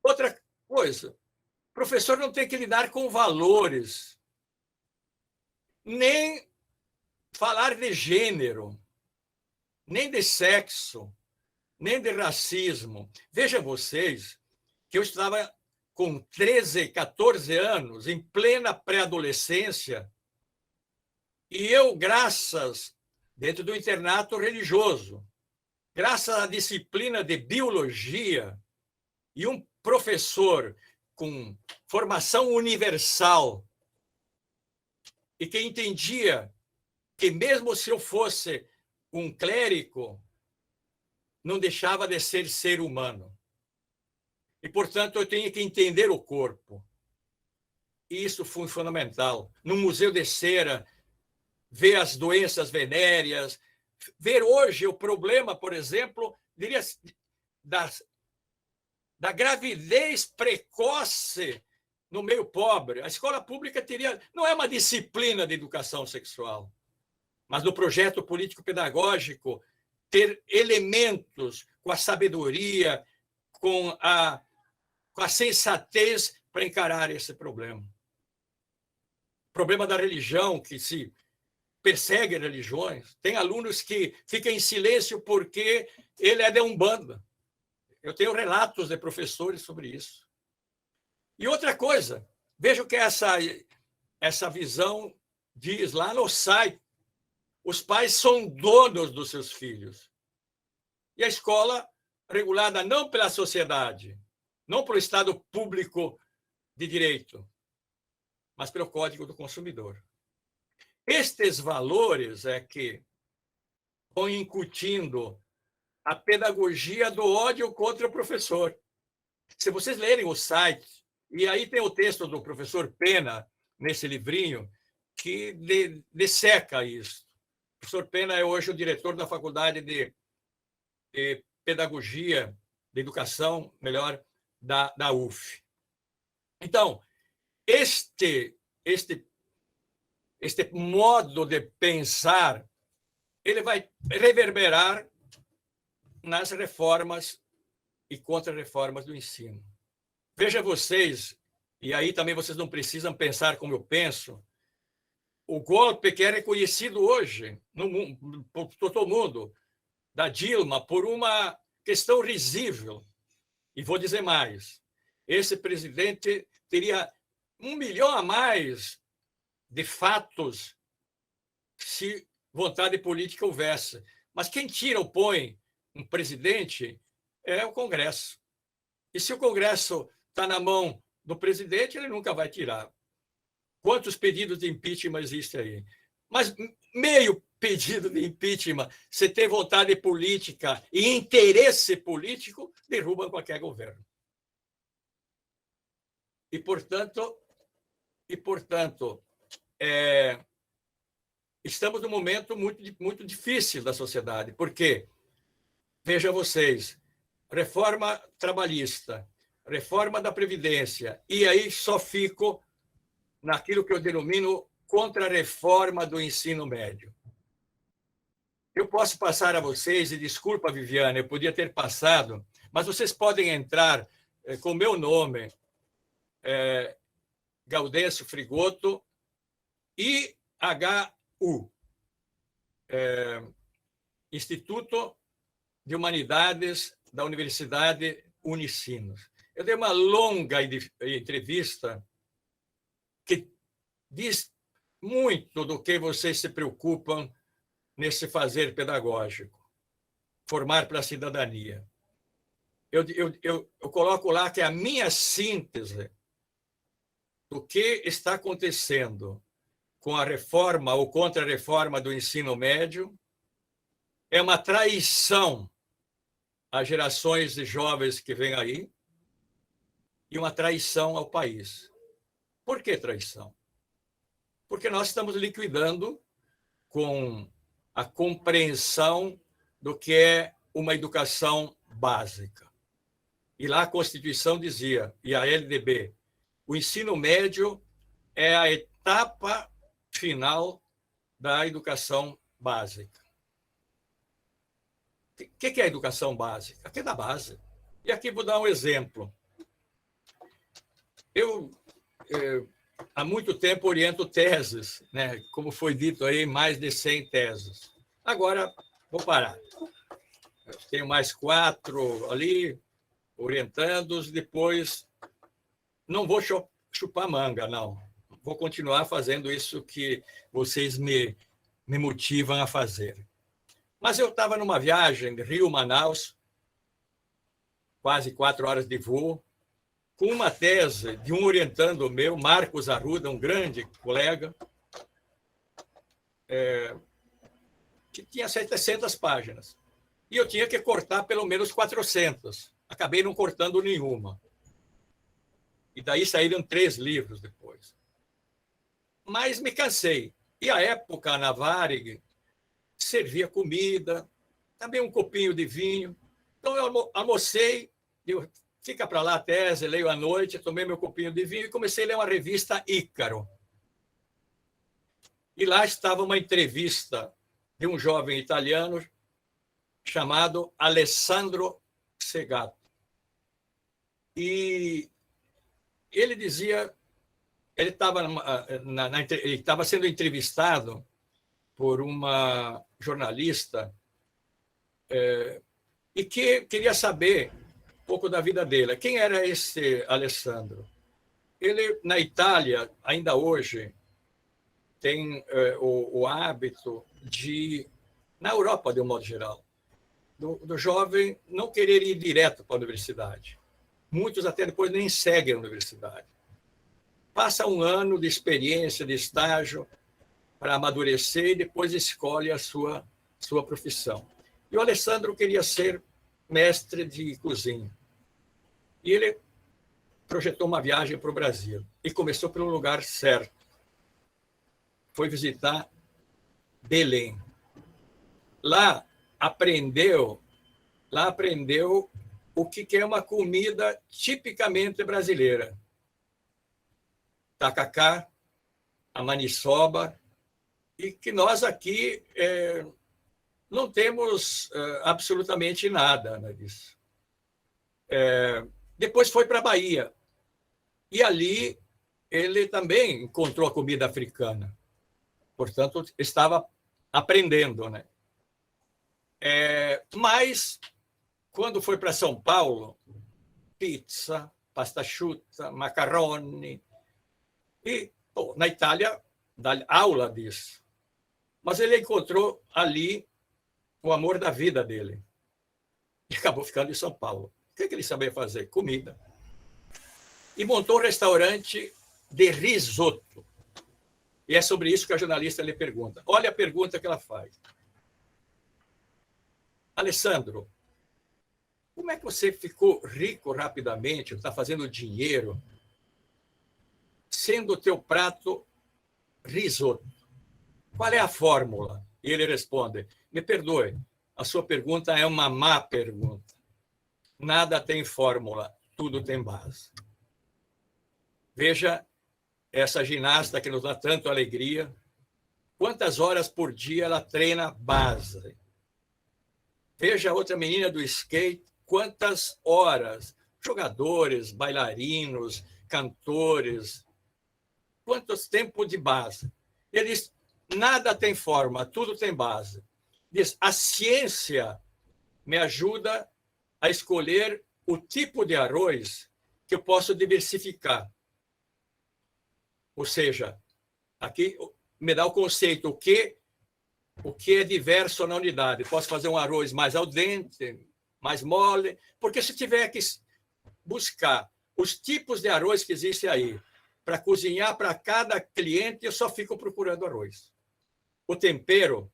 Speaker 2: Outra coisa, o professor não tem que lidar com valores, nem falar de gênero, nem de sexo, nem de racismo. Vejam vocês que eu estava com 13, 14 anos, em plena pré-adolescência, e eu, dentro do internato religioso, graças à disciplina de biologia e um professor com formação universal e que entendia que mesmo se eu fosse um clérigo, não deixava de ser ser humano. E, portanto, eu tenho que entender o corpo. E isso foi fundamental. No Museu de Cera, ver as doenças venéreas, ver hoje o problema, por exemplo, diria, da gravidez precoce no meio pobre. A escola pública teria... Não é uma disciplina de educação sexual, mas no projeto político-pedagógico ter elementos com a sabedoria, com a sensatez para encarar esse problema. O problema da religião, que se persegue religiões. Tem alunos que ficam em silêncio porque ele é de Umbanda. Eu tenho relatos de professores sobre isso. E outra coisa, veja que essa visão diz lá no site. Os pais são donos dos seus filhos. E a escola, regulada não pela sociedade, não pelo Estado público de direito, mas pelo Código do Consumidor. Estes valores é que vão incutindo a pedagogia do ódio contra o professor. Se vocês lerem o site, e aí tem o texto do professor Pena, nesse livrinho, que desseca isso. O professor Pena é hoje o diretor da Faculdade de Pedagogia, de Educação, melhor, da UF. Então, este modo de pensar, ele vai reverberar nas reformas e contra-reformas do ensino. Veja vocês, e aí também vocês não precisam pensar como eu penso, o golpe que é reconhecido hoje no mundo, por todo mundo, da Dilma, por uma questão risível. E vou dizer mais, esse presidente teria 1 milhão a mais de fatos se vontade política houvesse. Mas quem tira ou põe um presidente é o Congresso. E se o Congresso está na mão do presidente, ele nunca vai tirar. Quantos pedidos de impeachment existem aí? Mas meio pedido de impeachment, se tem vontade política e interesse político, derrubam qualquer governo. E, portanto, estamos num momento muito difícil da sociedade, porque, veja vocês, reforma trabalhista, reforma da Previdência, e aí só fico naquilo que eu denomino contra-reforma do ensino médio. Eu posso passar a vocês, e desculpa, Viviane, eu podia ter passado, mas vocês podem entrar com o meu nome, Gaudêncio Frigoto, IHU, Instituto de Humanidades da Universidade Unicinos. Eu dei uma longa entrevista diz muito do que vocês se preocupam nesse fazer pedagógico, formar para a cidadania. Eu coloco lá que a minha síntese do que está acontecendo com a reforma ou contra-reforma do ensino médio é uma traição às gerações de jovens que vêm aí e uma traição ao país. Por que traição? Porque nós estamos liquidando com a compreensão do que é uma educação básica. E lá a Constituição dizia, e a LDB, o ensino médio é a etapa final da educação básica. O que é a educação básica? Aqui é da base. E aqui vou dar um exemplo. Eu há muito tempo oriento teses, né? Como foi dito aí, mais de 100 teses. Agora, vou parar. Eu tenho mais 4 ali, orientando-os, depois não vou chupar manga, não. Vou continuar fazendo isso que vocês me motivam a fazer. Mas eu estava numa viagem de Rio-Manaus, quase 4 horas de voo, com uma tese de um orientando meu, Marcos Arruda, um grande colega, que tinha 700 páginas. E eu tinha que cortar pelo menos 400. Acabei não cortando nenhuma. E daí saíram 3 livros depois. Mas me cansei. E à época, na Varig, servia comida, também um copinho de vinho. Então eu almocei, fica para lá a tese, leio à noite, tomei meu copinho de vinho e comecei a ler uma revista Ícaro. E lá estava uma entrevista de um jovem italiano chamado Alessandro Segato. E ele dizia, ele estava sendo entrevistado por uma jornalista e que queria saber um pouco da vida dele. Quem era esse Alessandro? Ele, na Itália, ainda hoje, tem o hábito de, na Europa, de um modo geral, do jovem não querer ir direto para a universidade. Muitos até depois nem seguem a universidade. Passa um ano de experiência, de estágio, para amadurecer e depois escolhe a sua profissão. E o Alessandro queria ser mestre de cozinha. E ele projetou uma viagem para o Brasil e começou pelo lugar certo. Foi visitar Belém. Lá aprendeu o que é uma comida tipicamente brasileira. Tacacá, a maniçoba, e que nós aqui não temos absolutamente nada, né, disso. Depois foi para a Bahia. E ali ele também encontrou a comida africana. Portanto, estava aprendendo, né? Mas, quando foi para São Paulo, pizza, pasta asciutta, macarrone. E, na Itália, dá aula disso. Mas ele encontrou ali o amor da vida dele. E acabou ficando em São Paulo. O que ele sabia fazer? Comida. E montou um restaurante de risoto. E é sobre isso que a jornalista lhe pergunta. Olha a pergunta que ela faz. Alessandro, como é que você ficou rico rapidamente, está fazendo dinheiro, sendo o teu prato risoto? Qual é a fórmula? E ele responde, me perdoe, a sua pergunta é uma má pergunta. Nada tem fórmula, tudo tem base. Veja essa ginasta que nos dá tanto alegria, quantas horas por dia ela treina base. Veja a outra menina do skate, quantas horas, jogadores, bailarinos, cantores, quantos tempos de base. Ele diz, nada tem forma, tudo tem base. Diz, a ciência me ajuda a escolher o tipo de arroz que eu posso diversificar. Ou seja, Aqui me dá o conceito, o que é diverso na unidade. Posso fazer um arroz mais al dente, mais mole, porque se tiver que buscar os tipos de arroz que existem aí, para cozinhar para cada cliente, eu só fico procurando arroz. O tempero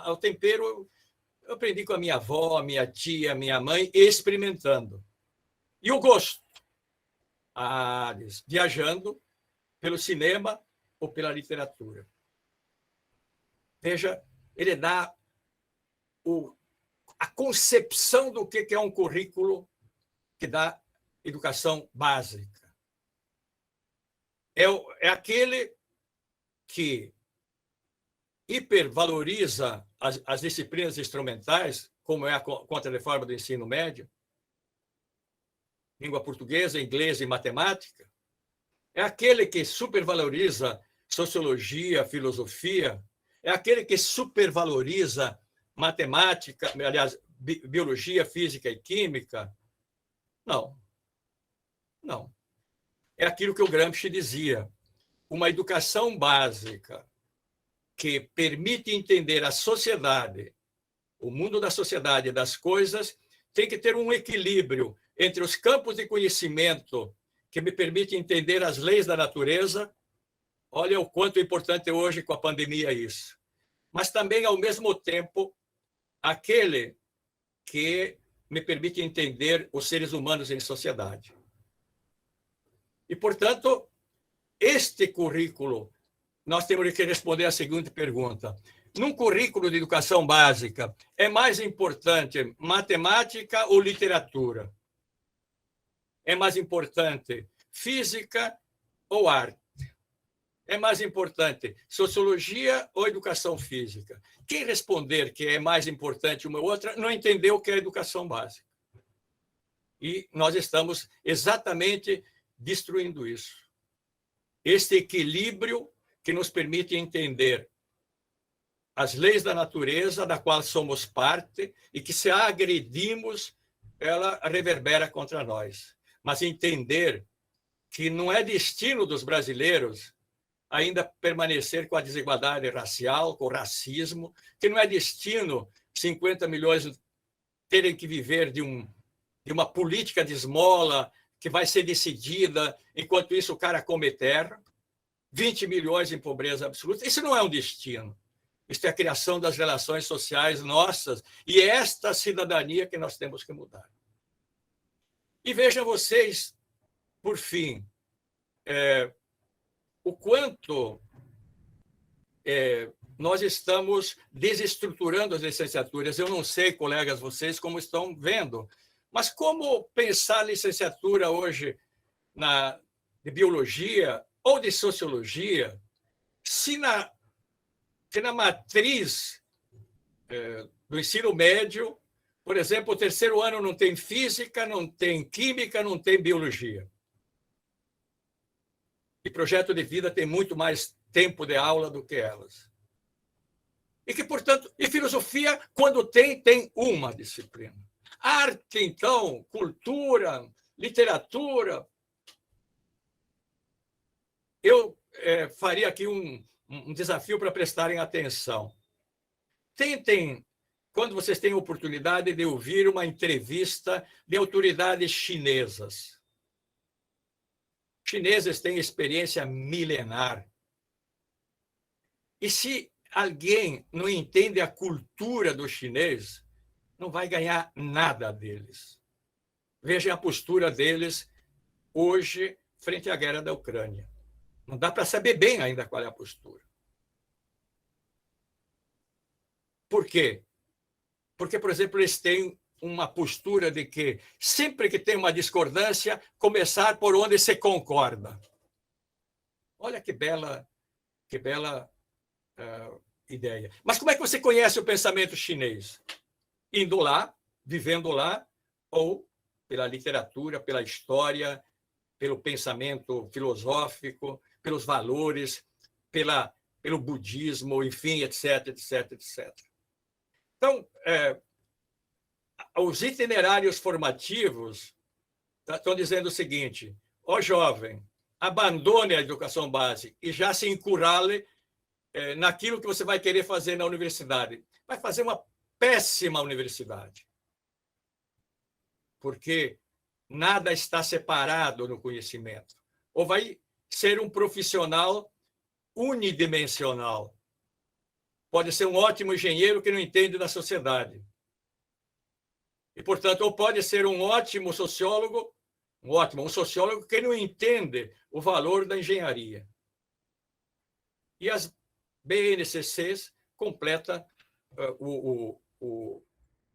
Speaker 2: o tempero eu aprendi com a minha avó, a minha tia, a minha mãe, experimentando. E o gosto? Viajando pelo cinema ou pela literatura. Veja, ele dá a concepção do que é um currículo que dá educação básica. É aquele que hipervaloriza as disciplinas instrumentais, como é a Contra-Reforma do ensino médio, língua portuguesa, inglês e matemática. É aquele que supervaloriza sociologia, filosofia. É aquele que supervaloriza matemática, aliás, biologia, física e química. Não. Não. É aquilo que o Gramsci dizia. Uma educação básica que permite entender a sociedade, o mundo da sociedade e das coisas, tem que ter um equilíbrio entre os campos de conhecimento que me permite entender as leis da natureza. Olha o quanto é importante hoje com a pandemia isso. Mas também, ao mesmo tempo, aquele que me permite entender os seres humanos em sociedade. E, portanto, este currículo, nós temos que responder a seguinte pergunta. Num currículo de educação básica, é mais importante matemática ou literatura? É mais importante física ou arte? É mais importante sociologia ou educação física? Quem responder que é mais importante uma ou outra não entendeu o que é educação básica. E nós estamos exatamente destruindo isso. Este equilíbrio que nos permite entender as leis da natureza, da qual somos parte, e que, se a agredimos, ela reverbera contra nós. Mas entender que não é destino dos brasileiros ainda permanecer com a desigualdade racial, com o racismo, que não é destino 50 milhões terem que viver de uma política de esmola que vai ser decidida, enquanto isso o cara come terra, 20 milhões em pobreza absoluta. Isso não é um destino. Isso é a criação das relações sociais nossas, e é esta cidadania que nós temos que mudar. E vejam vocês, por fim, o quanto nós estamos desestruturando as licenciaturas. Eu não sei, colegas, vocês como estão vendo, mas como pensar licenciatura hoje de biologia ou de sociologia, se na matriz do ensino médio, por exemplo, o terceiro ano não tem física, não tem química, não tem biologia. E projeto de vida tem muito mais tempo de aula do que elas. E que, portanto, e filosofia, quando tem uma disciplina. Arte, então, cultura, literatura. Eu faria aqui um desafio para prestarem atenção. Tentem, quando vocês têm oportunidade de ouvir uma entrevista de autoridades chinesas. Chineses têm experiência milenar. E se alguém não entende a cultura do chinês, não vai ganhar nada deles. Vejam a postura deles hoje frente à guerra da Ucrânia. Não dá para saber bem ainda qual é a postura. Por quê? Porque, por exemplo, eles têm uma postura de que, sempre que tem uma discordância, começar por onde se concorda. Olha que bela ideia. Mas como é que você conhece o pensamento chinês? Indo lá, vivendo lá, ou pela literatura, pela história, pelo pensamento filosófico, pelos valores, pelo budismo, enfim, etc, etc, etc. Então, os itinerários formativos estão dizendo o seguinte: ó jovem, abandone a educação básica e já se encurrale naquilo que você vai querer fazer na universidade. Vai fazer uma péssima universidade. Porque nada está separado no conhecimento. Ou vai ser um profissional unidimensional. Pode ser um ótimo engenheiro que não entende da sociedade. E, portanto, ou pode ser um ótimo sociólogo, um sociólogo que não entende o valor da engenharia. E as BNCCs completam o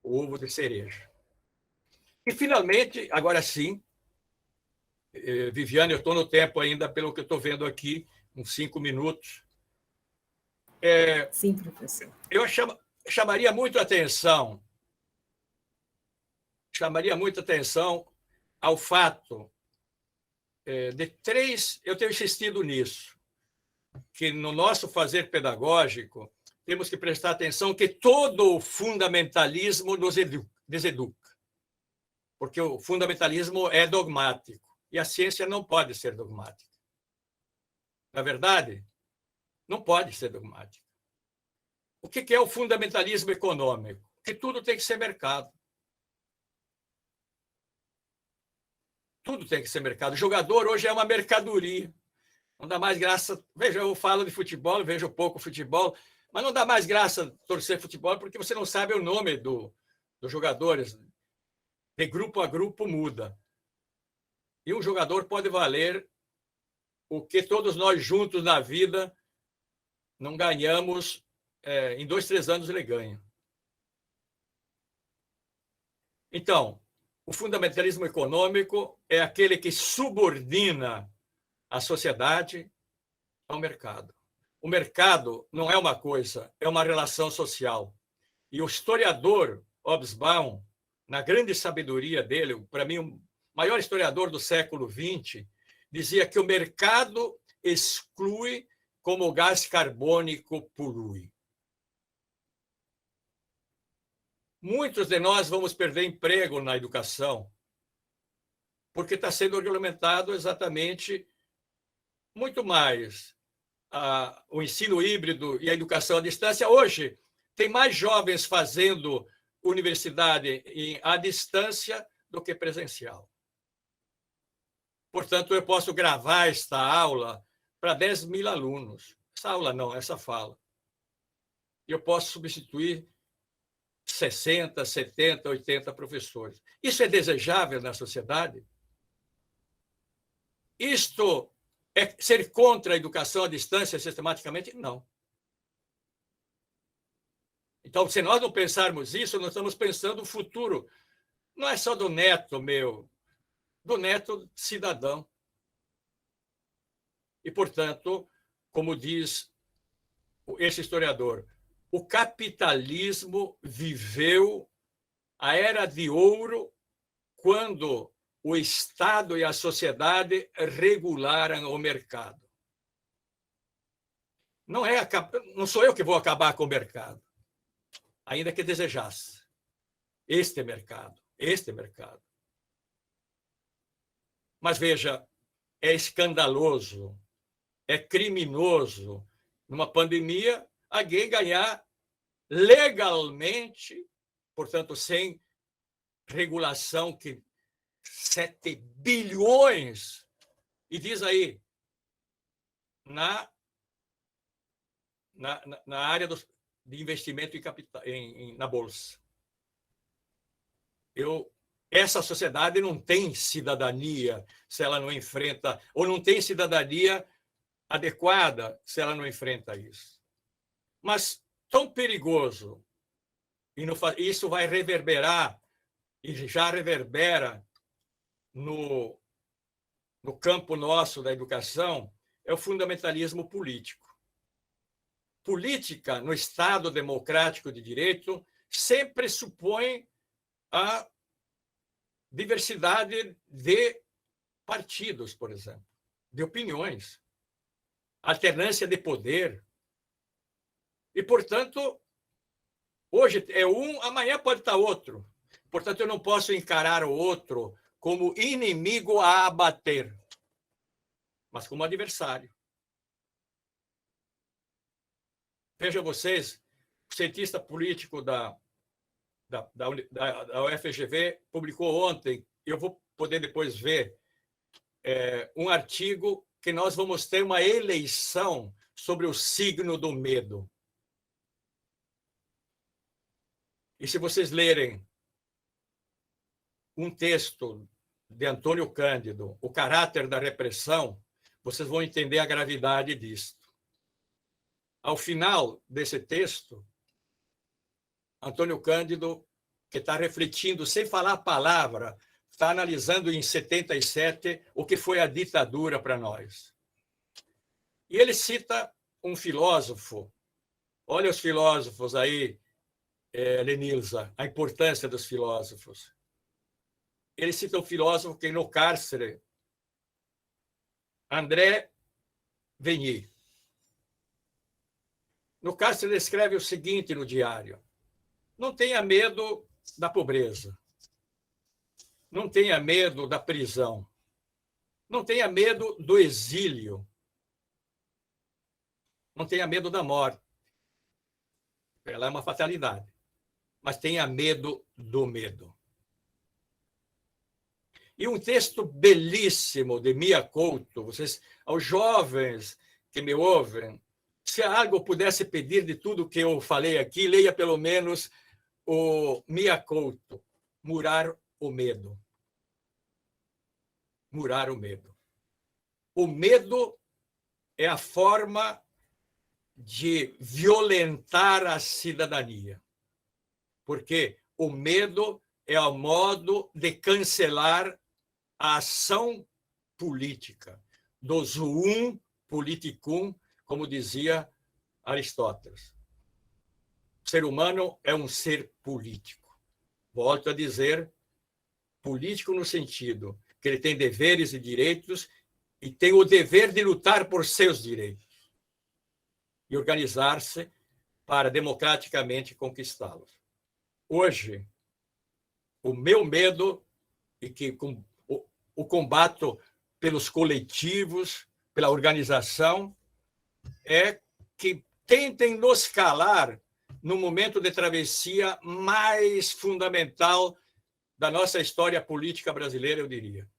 Speaker 2: ovo de cereja. E, finalmente, agora sim, Viviane, eu estou no tempo ainda, pelo que eu estou vendo aqui, uns 5 minutos.
Speaker 1: Sim, professor.
Speaker 2: Eu chamaria muito atenção ao fato de 3, eu tenho insistido nisso, que no nosso fazer pedagógico temos que prestar atenção que todo o fundamentalismo nos deseduca, porque o fundamentalismo é dogmático e a ciência não pode ser dogmática. Na verdade, não pode ser dogmática. O que é o fundamentalismo econômico? Que tudo tem que ser mercado. Tudo tem que ser mercado. O jogador hoje é uma mercadoria. Não dá mais graça. Veja, eu falo de futebol, vejo pouco futebol, mas não dá mais graça torcer futebol porque você não sabe o nome dos jogadores. De grupo a grupo muda. E um jogador pode valer o que todos nós juntos na vida não ganhamos em 2, 3 anos ele ganha. Então, o fundamentalismo econômico é aquele que subordina a sociedade ao mercado. O mercado não é uma coisa, é uma relação social. E o historiador Hobsbawm, na grande sabedoria dele, para mim, o maior historiador do século XX, dizia que o mercado exclui como o gás carbônico polui. Muitos de nós vamos perder emprego na educação, porque está sendo regulamentado exatamente muito mais o ensino híbrido e a educação à distância. Hoje, tem mais jovens fazendo universidade à distância do que presencial. Portanto, eu posso gravar esta aula para 10.000 alunos. Essa aula não, essa fala. Eu posso substituir 60, 70, 80 professores. Isso é desejável na sociedade? Isto é ser contra a educação à distância sistematicamente? Não. Então, se nós não pensarmos isso, nós estamos pensando o futuro. Não é só do neto meu, do neto cidadão. E, portanto, como diz esse historiador, o capitalismo viveu a era de ouro quando o Estado e a sociedade regularam o mercado. Não sou eu que vou acabar com o mercado, ainda que desejasse. Este mercado. Mas veja, é escandaloso, é criminoso, numa pandemia, alguém ganhar legalmente, portanto, sem regulação, que 7 bilhões, e diz aí, na área de investimento em capital, na Bolsa. Essa sociedade não tem cidadania se ela não enfrenta, ou não tem cidadania adequada se ela não enfrenta isso. Mas tão perigoso, e isso vai reverberar, e já reverbera no campo nosso da educação, é o fundamentalismo político. Política, no Estado democrático de direito, sempre supõe a diversidade de partidos, por exemplo, de opiniões, alternância de poder. E, portanto, hoje é um, amanhã pode estar outro. Portanto, eu não posso encarar o outro como inimigo a abater, mas como adversário. Veja vocês, o cientista político da UFGV publicou ontem, eu vou poder depois ver, um artigo que nós vamos ter uma eleição sobre o signo do medo. E se vocês lerem um texto de Antônio Cândido, O Caráter da Repressão, vocês vão entender a gravidade disto. Ao final desse texto, Antônio Cândido, que está refletindo, sem falar a palavra, está analisando em 77 o que foi a ditadura para nós. E ele cita um filósofo. Olha os filósofos aí, Lenilza, a importância dos filósofos. Ele cita um filósofo que no cárcere, André Vegny. No cárcere, ele escreve o seguinte no diário: não tenha medo da pobreza, não tenha medo da prisão, não tenha medo do exílio, não tenha medo da morte. Ela é uma fatalidade, mas tenha medo do medo. E um texto belíssimo de Mia Couto, vocês, aos jovens que me ouvem, se algo pudesse pedir de tudo que eu falei aqui, leia pelo menos o Mia Couto, Murar o Medo. Murar o medo. O medo é a forma de violentar a cidadania, porque o medo é o modo de cancelar a ação política, do zoum politicum, como dizia Aristóteles. O ser humano é um ser político. Volto a dizer, político no sentido que ele tem deveres e direitos e tem o dever de lutar por seus direitos e organizar-se para democraticamente conquistá-los. Hoje, o meu medo, e que o combato pelos coletivos, pela organização, é que tentem nos calar no momento de travessia mais fundamental da nossa história política brasileira, eu diria.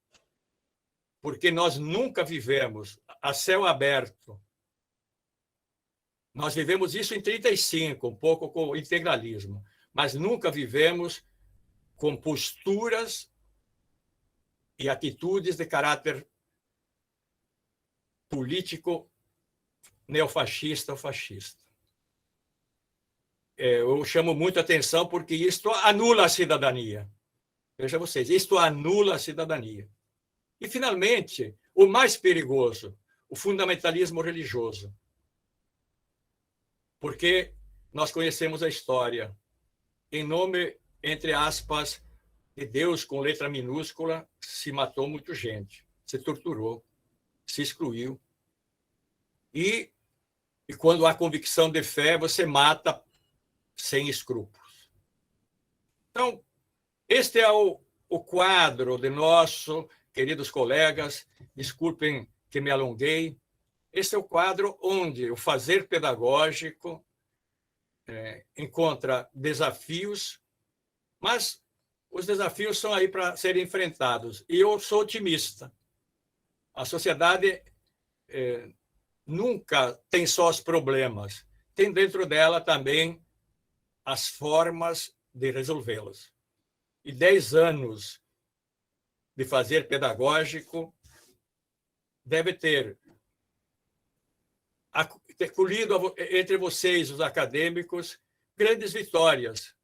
Speaker 2: Porque nós nunca vivemos a céu aberto. Nós vivemos isso em 1935, um pouco com o integralismo, mas nunca vivemos com posturas e atitudes de caráter político neofascista ou fascista. Eu chamo muito atenção porque isto anula a cidadania. Veja vocês, isto anula a cidadania. E, finalmente, o mais perigoso, o fundamentalismo religioso. Porque nós conhecemos a história. Em nome, entre aspas, de Deus com letra minúscula, se matou muita gente, se torturou, se excluiu. E quando há convicção de fé, você mata sem escrúpulos. Então, este é o quadro de nosso, queridos colegas, desculpem que me alonguei, este é o quadro onde o fazer pedagógico encontra desafios, mas os desafios são aí para serem enfrentados. E eu sou otimista. A sociedade nunca tem só os problemas, tem dentro dela também as formas de resolvê-los. E 10 anos de fazer pedagógico deve ter colhido entre vocês, os acadêmicos, grandes vitórias.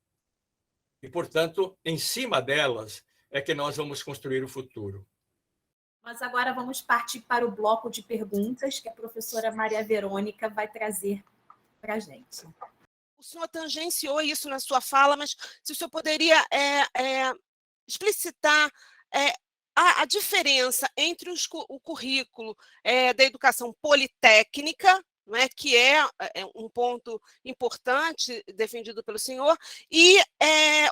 Speaker 2: E, portanto, em cima delas é que nós vamos construir o futuro.
Speaker 1: Mas agora vamos partir para o bloco de perguntas que a professora Maria Verônica vai trazer para a gente.
Speaker 3: O senhor tangenciou isso na sua fala, mas se o senhor poderia explicitar a diferença entre o currículo da educação politécnica, não é, que é um ponto importante defendido pelo senhor, e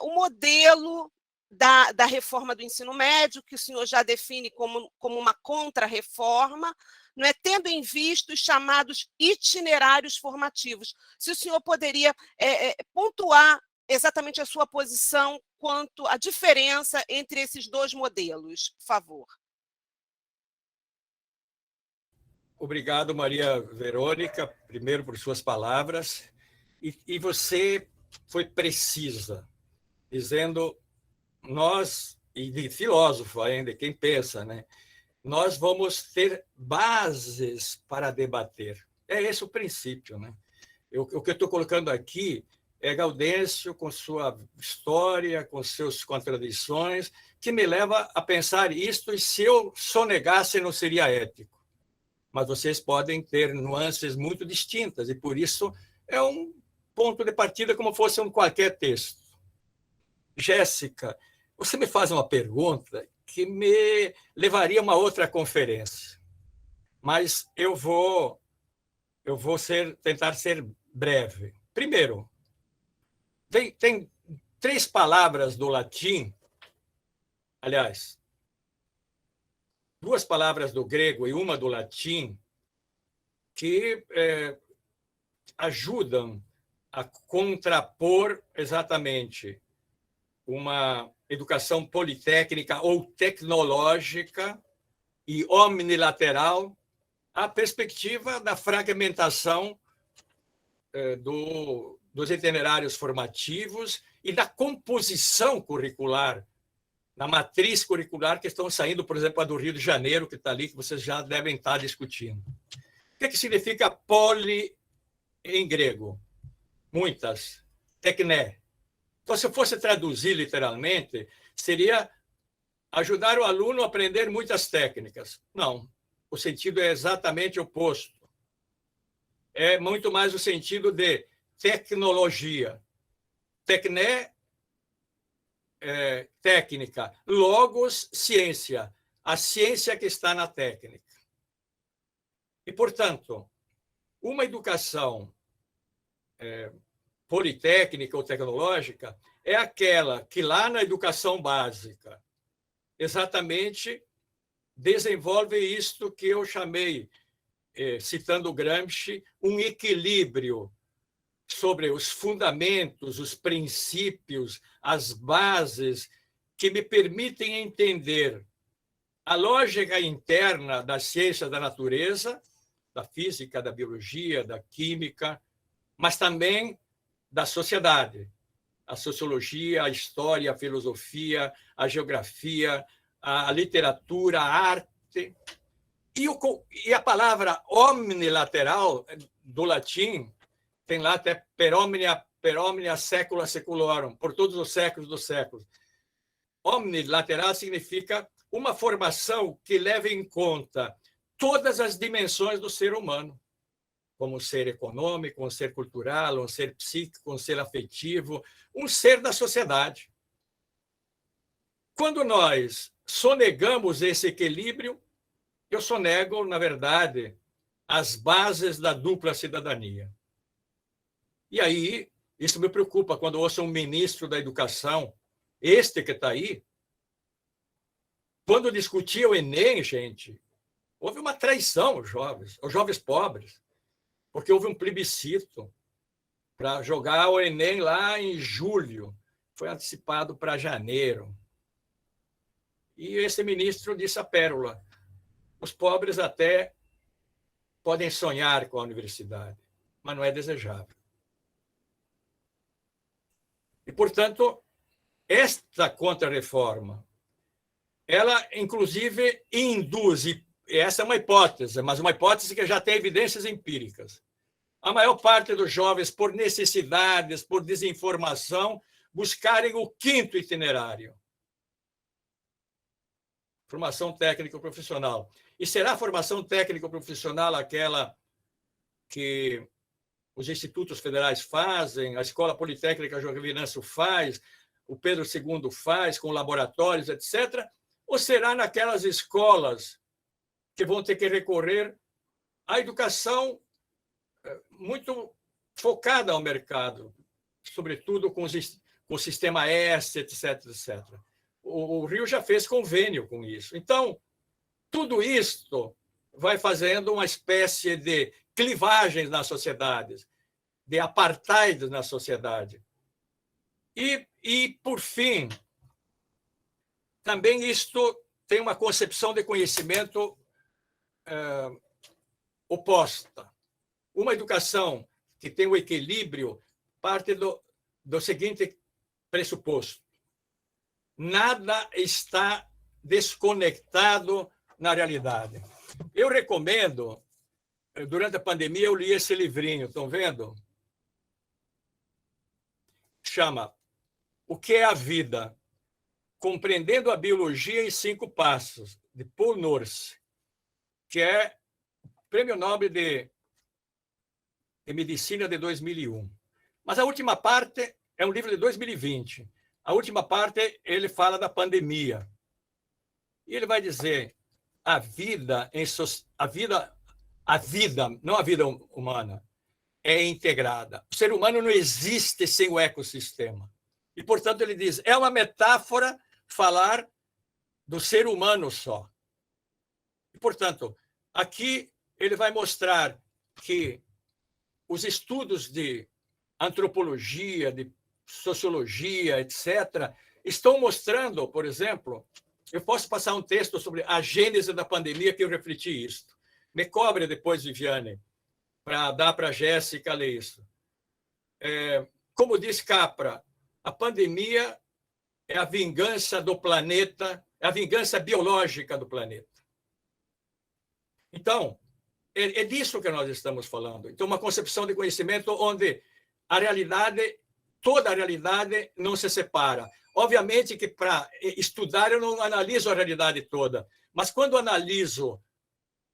Speaker 3: o modelo da reforma do ensino médio, que o senhor já define como uma contra-reforma, não é, tendo em vista os chamados itinerários formativos. Se o senhor poderia pontuar exatamente a sua posição quanto à diferença entre esses dois modelos, por favor.
Speaker 2: Obrigado, Maria Verônica, primeiro por suas palavras. E você foi precisa, dizendo nós, e de filósofo ainda, quem pensa, né? Nós vamos ter bases para debater. É esse o princípio, né? O que eu estou colocando aqui é Gaudêncio, com sua história, com suas contradições, que me leva a pensar isto, e se eu sonegasse, não seria ético. Mas vocês podem ter nuances muito distintas, e por isso é um ponto de partida como fosse um qualquer texto. Jéssica, você me faz uma pergunta que me levaria a uma outra conferência, mas eu vou tentar ser breve. Primeiro, tem 3 palavras do latim, aliás, 2 palavras do grego e uma do latim, que ajudam a contrapor exatamente uma educação politécnica ou tecnológica e omnilateral à perspectiva da fragmentação dos itinerários formativos e da composição curricular, na matriz curricular que estão saindo, por exemplo, a do Rio de Janeiro, que está ali, que vocês já devem estar discutindo. O que significa poli em grego? Muitas. Tekné. Então, se eu fosse traduzir literalmente, seria ajudar o aluno a aprender muitas técnicas. Não. O sentido é exatamente oposto. É muito mais o sentido de tecnologia. Tekné, técnica. Logos, ciência. A ciência que está na técnica. E, portanto, uma educação politécnica ou tecnológica é aquela que lá na educação básica exatamente desenvolve isto que eu chamei, citando Gramsci, um equilíbrio sobre os fundamentos, os princípios, as bases que me permitem entender a lógica interna da ciência da natureza, da física, da biologia, da química, mas também da sociedade, a sociologia, a história, a filosofia, a geografia, a literatura, a arte. E a palavra omnilateral, do latim, tem lá até per omnia saecula saeculorum, por todos os séculos dos séculos. Omnilateral significa uma formação que leve em conta todas as dimensões do ser humano, como um ser econômico, um ser cultural, um ser psíquico, um ser afetivo, um ser da sociedade. Quando nós sonegamos esse equilíbrio, eu sonego, na verdade, as bases da dupla cidadania. E aí, isso me preocupa quando eu ouço um ministro da Educação, este que está aí, quando discutia o Enem, gente, houve uma traição aos jovens pobres, porque houve um plebiscito para jogar o Enem lá em julho, foi antecipado para janeiro. E esse ministro disse a pérola: os pobres até podem sonhar com a universidade, mas não é desejável. E, portanto, esta contrarreforma, ela, inclusive, induz, e essa é uma hipótese, mas uma hipótese que já tem evidências empíricas. A maior parte dos jovens, por necessidades, por desinformação, buscarem o 5º itinerário. Formação técnico-profissional. E será a formação técnico-profissional aquela que os institutos federais fazem, a Escola Politécnica Joaquim Venâncio faz, o Pedro II faz, com laboratórios, etc., ou será naquelas escolas que vão ter que recorrer à educação muito focada ao mercado, sobretudo com o sistema S, etc., etc. O Rio já fez convênio com isso. Então, tudo isto vai fazendo uma espécie de clivagens nas sociedades, de apartheid na sociedade. E, por fim, também isto tem uma concepção de conhecimento oposta. Uma educação que tem o equilíbrio parte do seguinte pressuposto: nada está desconectado na realidade. Eu recomendo, durante a pandemia, eu li esse livrinho, estão vendo? Chama O que é a Vida? Compreendendo a Biologia em 5 Passos, de Paul Nurse, que é Prêmio Nobel de Medicina de 2001. Mas a última parte é um livro de 2020. A última parte ele fala da pandemia. E ele vai dizer a vida, não a vida humana, é integrada. O ser humano não existe sem o ecossistema. E, portanto, ele diz, é uma metáfora falar do ser humano só. E, portanto, aqui ele vai mostrar que os estudos de antropologia, de sociologia, etc., estão mostrando, por exemplo, eu posso passar um texto sobre a gênese da pandemia que eu refleti isto. Me cobre depois, Viviane, para dar para a Jéssica ler isso. Como diz Capra, a pandemia é a vingança do planeta, é a vingança biológica do planeta. Então, é disso que nós estamos falando. Então, uma concepção de conhecimento onde a realidade, toda a realidade não se separa. Obviamente que para estudar eu não analiso a realidade toda, mas quando analiso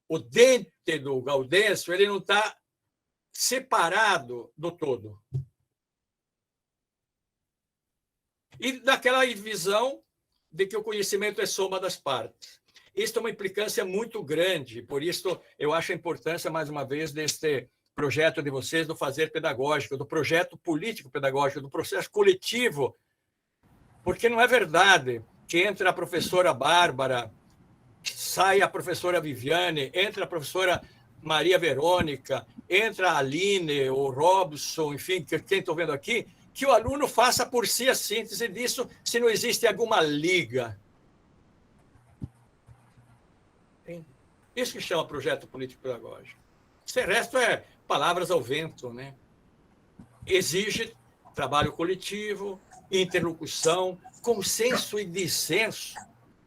Speaker 2: o dente do Gaudêncio, ele não está separado do todo. E daquela visão de que o conhecimento é soma das partes. Isso é uma implicância muito grande, por isso eu acho a importância, mais uma vez, deste projeto de vocês, do fazer pedagógico, do projeto político pedagógico, do processo coletivo, porque não é verdade que entra a professora Bárbara, sai a professora Viviane, entra a professora Maria Verônica, entra a Aline, o Robson, enfim, quem estou vendo aqui, que o aluno faça por si a síntese disso, se não existe alguma liga. Isso que chama projeto político-pedagógico. O resto é palavras ao vento, né? Exige trabalho coletivo, interlocução, consenso e dissenso.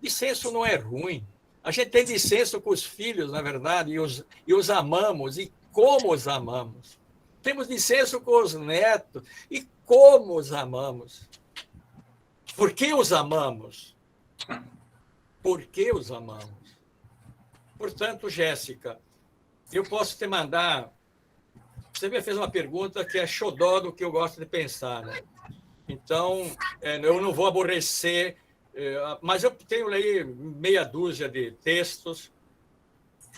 Speaker 2: Dissenso não é ruim. A gente tem dissenso com os filhos, na verdade, e os amamos, e como os amamos. Temos dissenso com os netos, e como os amamos. Por que os amamos? Por que os amamos? Portanto, Jéssica, eu posso te mandar... Você me fez uma pergunta que é xodó do que eu gosto de pensar, né? Então, eu não vou aborrecer, mas eu tenho aí meia dúzia de textos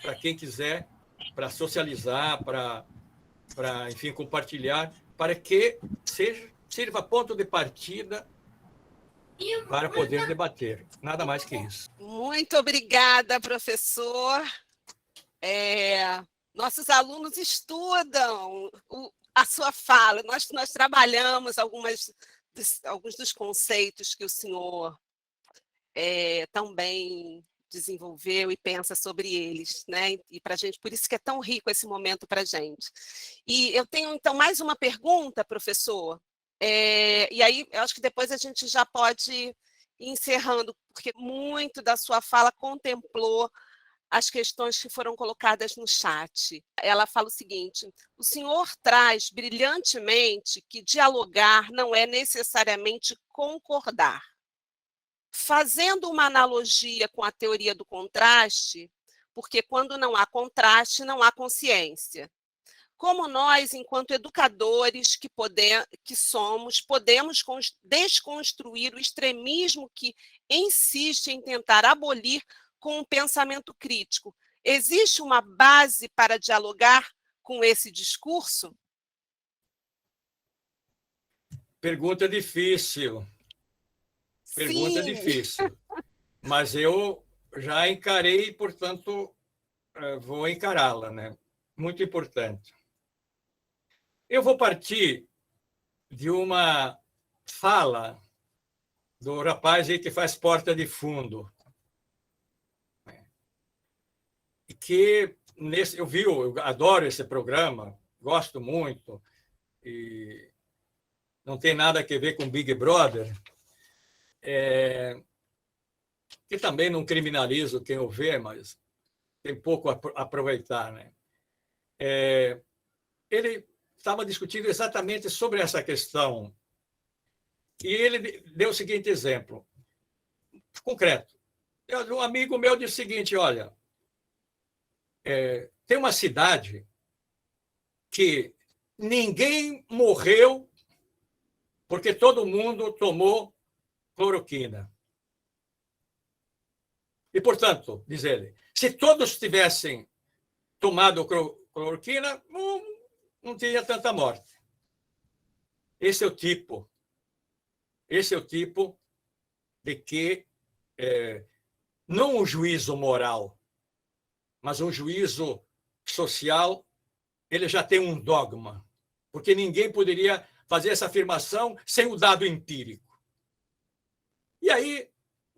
Speaker 2: para quem quiser, para socializar, para, enfim, compartilhar, para que sirva ponto de partida para poder debater. Nada mais que isso.
Speaker 3: Muito obrigada, professor. Nossos alunos estudam a sua fala. Nós trabalhamos alguns dos conceitos que o senhor também desenvolveu e pensa sobre eles, né? E para a gente, por isso que é tão rico esse momento para a gente. E eu tenho, então, mais uma pergunta, professor. E aí, eu acho que depois a gente já pode ir encerrando, porque muito da sua fala contemplou as questões que foram colocadas no chat. Ela fala o seguinte: o senhor traz brilhantemente que dialogar não é necessariamente concordar. Fazendo uma analogia com a teoria do contraste, porque quando não há contraste, não há consciência. Como nós, enquanto educadores que somos, podemos desconstruir o extremismo que insiste em tentar abolir com um pensamento crítico? Existe uma base para dialogar com esse discurso?
Speaker 2: Pergunta difícil. Pergunta
Speaker 3: Sim.
Speaker 2: difícil. Mas eu já encarei, portanto, vou encará-la, né? Muito importante. Eu vou partir de uma fala do rapaz aí que faz Porta de Fundo, que eu adoro esse programa, gosto muito, e não tem nada a ver com Big Brother, que também não criminalizo quem o vê, mas tem pouco a aproveitar, né? Ele estava discutindo exatamente sobre essa questão, e ele deu o seguinte exemplo, concreto. Um amigo meu disse o seguinte, olha, tem uma cidade que ninguém morreu porque todo mundo tomou cloroquina. E, portanto, diz ele, se todos tivessem tomado cloroquina, não tinha tanta morte. Esse é o tipo de que não um juízo moral, mas um juízo social, ele já tem um dogma, porque ninguém poderia fazer essa afirmação sem o dado empírico. E aí,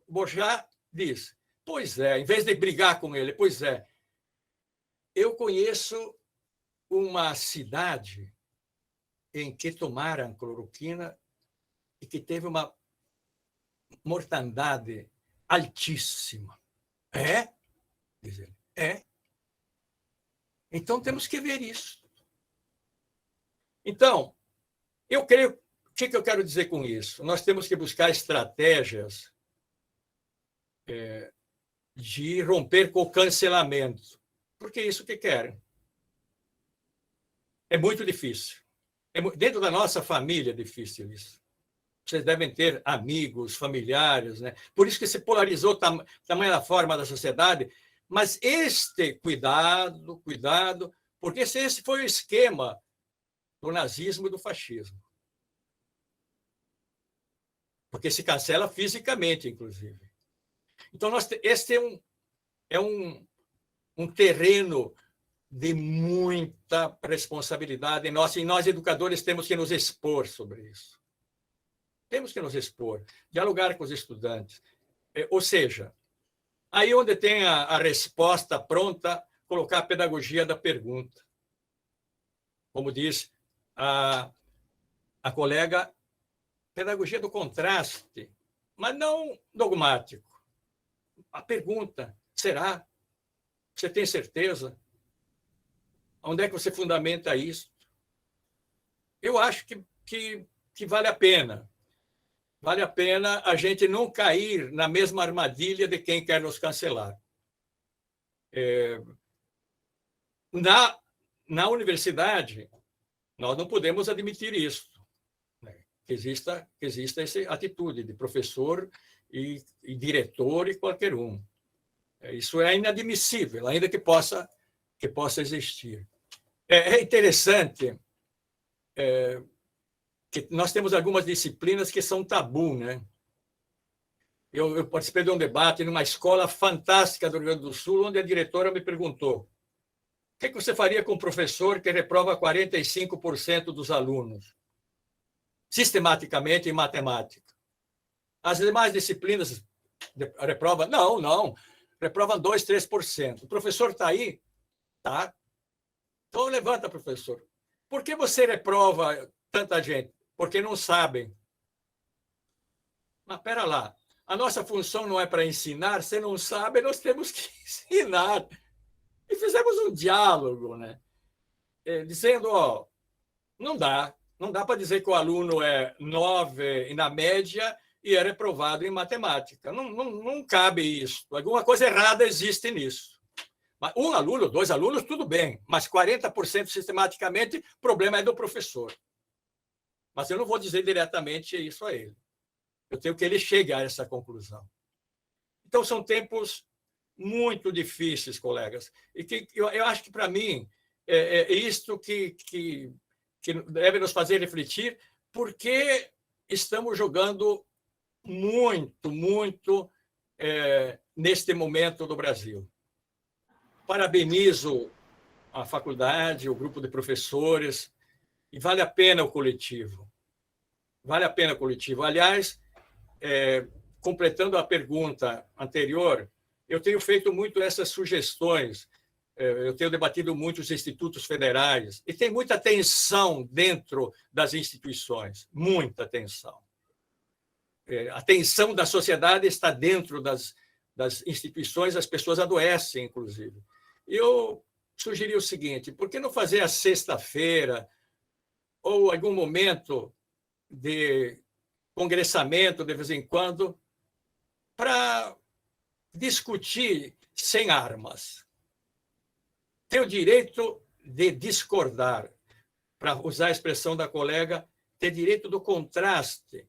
Speaker 2: Bourdieu diz, pois é, em vez de brigar com ele, pois é, eu conheço uma cidade em que tomaram cloroquina e que teve uma mortandade altíssima. É? Diz ele. É. Então, temos que ver isso. Então, eu creio... O que eu quero dizer com isso? Nós temos que buscar estratégias de romper com o cancelamento, porque é isso que querem. É muito difícil. Dentro da nossa família é difícil isso. Vocês devem ter amigos, familiares, né? Por isso que se polarizou tamanha forma da sociedade. Mas cuidado, porque esse foi o esquema do nazismo e do fascismo. Porque se cancela fisicamente, inclusive. Então, este é um terreno de muita responsabilidade nossa, e nós, educadores, temos que nos expor sobre isso. Temos que nos expor, dialogar com os estudantes. Ou seja, aí onde tem a resposta pronta, colocar a pedagogia da pergunta. Como diz a colega, pedagogia do contraste, mas não dogmático. A pergunta, será? Você tem certeza? Onde é que você fundamenta isso? Eu acho que vale a pena. Vale a pena a gente não cair na mesma armadilha de quem quer nos cancelar. Na universidade, nós não podemos admitir isso. Que exista essa atitude de professor e diretor e qualquer um. Isso é inadmissível, ainda que possa existir. É interessante que nós temos algumas disciplinas que são tabu, né? Eu participei de um debate numa escola fantástica do Rio Grande do Sul, onde a diretora me perguntou: o que você faria com um professor que reprova 45% dos alunos, sistematicamente em matemática? As demais disciplinas reprovam? Não. Reprovam 2%, 3%. O professor está aí? Tá. Então, levanta, professor. Por que você reprova tanta gente? Porque não sabem. Mas, espera lá. A nossa função não é para ensinar. Se não sabe, nós temos que ensinar. E fizemos um diálogo, né? Dizendo, não dá para dizer que o aluno é 9 e na média e é reprovado em matemática. Não cabe isso. Alguma coisa errada existe nisso. Mas um aluno, 2 alunos, tudo bem, mas 40% sistematicamente, o problema é do professor. Mas eu não vou dizer diretamente isso a ele. Eu tenho que ele chegue a essa conclusão. Então, são tempos muito difíceis, colegas, e que eu acho que, para mim, é isto que deve nos fazer refletir, porque estamos jogando muito neste momento do Brasil. parabenizo a faculdade, o grupo de professores, e vale a pena o coletivo. Vale a pena o coletivo. Aliás, completando a pergunta anterior, eu tenho feito muito essas sugestões, eu tenho debatido muito os institutos federais, e tem muita tensão dentro das instituições, muita tensão. A tensão da sociedade está dentro das instituições, as pessoas adoecem, inclusive. Eu sugeri o seguinte: por que não fazer a sexta-feira ou algum momento de congressamento, de vez em quando, para discutir sem armas? Tem o direito de discordar, para usar a expressão da colega, ter direito do contraste.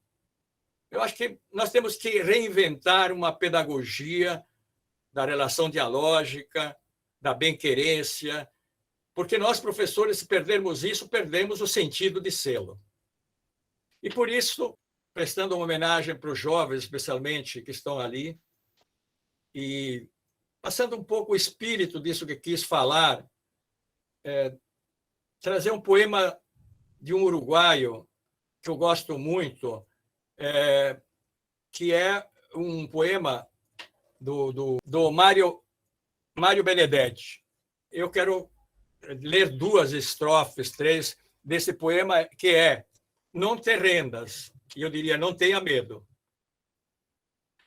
Speaker 2: Eu acho que nós temos que reinventar uma pedagogia da relação dialógica, da bem-querência, porque nós, professores, se perdermos isso, perdemos o sentido de sê-lo. E por isso, prestando uma homenagem para os jovens, especialmente, que estão ali, e passando um pouco o espírito disso que quis falar, trazer um poema de um uruguaio que eu gosto muito, que é um poema do Mário Benedetti. Eu quero ler 2 estrofes, 3, desse poema, que é: não te rendas, e eu diria, não tenha medo.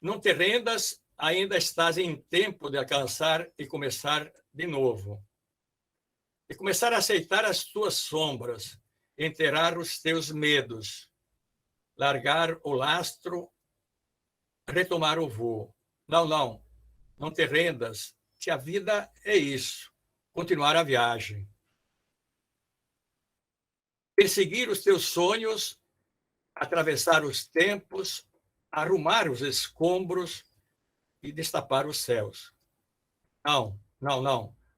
Speaker 2: Não te rendas, ainda estás em tempo de alcançar e começar de novo. E começar a aceitar as tuas sombras, enterrar os teus medos, largar o lastro, retomar o voo. Não te rendas, que a vida é isso, continuar a viagem. Perseguir os teus sonhos, atravessar os tempos, arrumar os escombros e destapar os céus.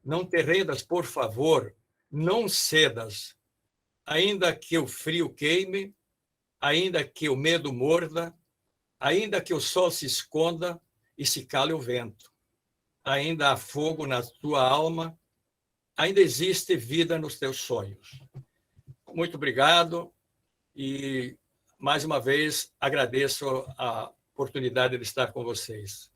Speaker 2: Não te rendas, por favor, não cedas. Ainda que o frio queime, ainda que o medo morda, ainda que o sol se esconda e se cale o vento, ainda há fogo na tua alma, ainda existe vida nos teus sonhos. Muito obrigado e, mais uma vez, agradeço a oportunidade de estar com vocês.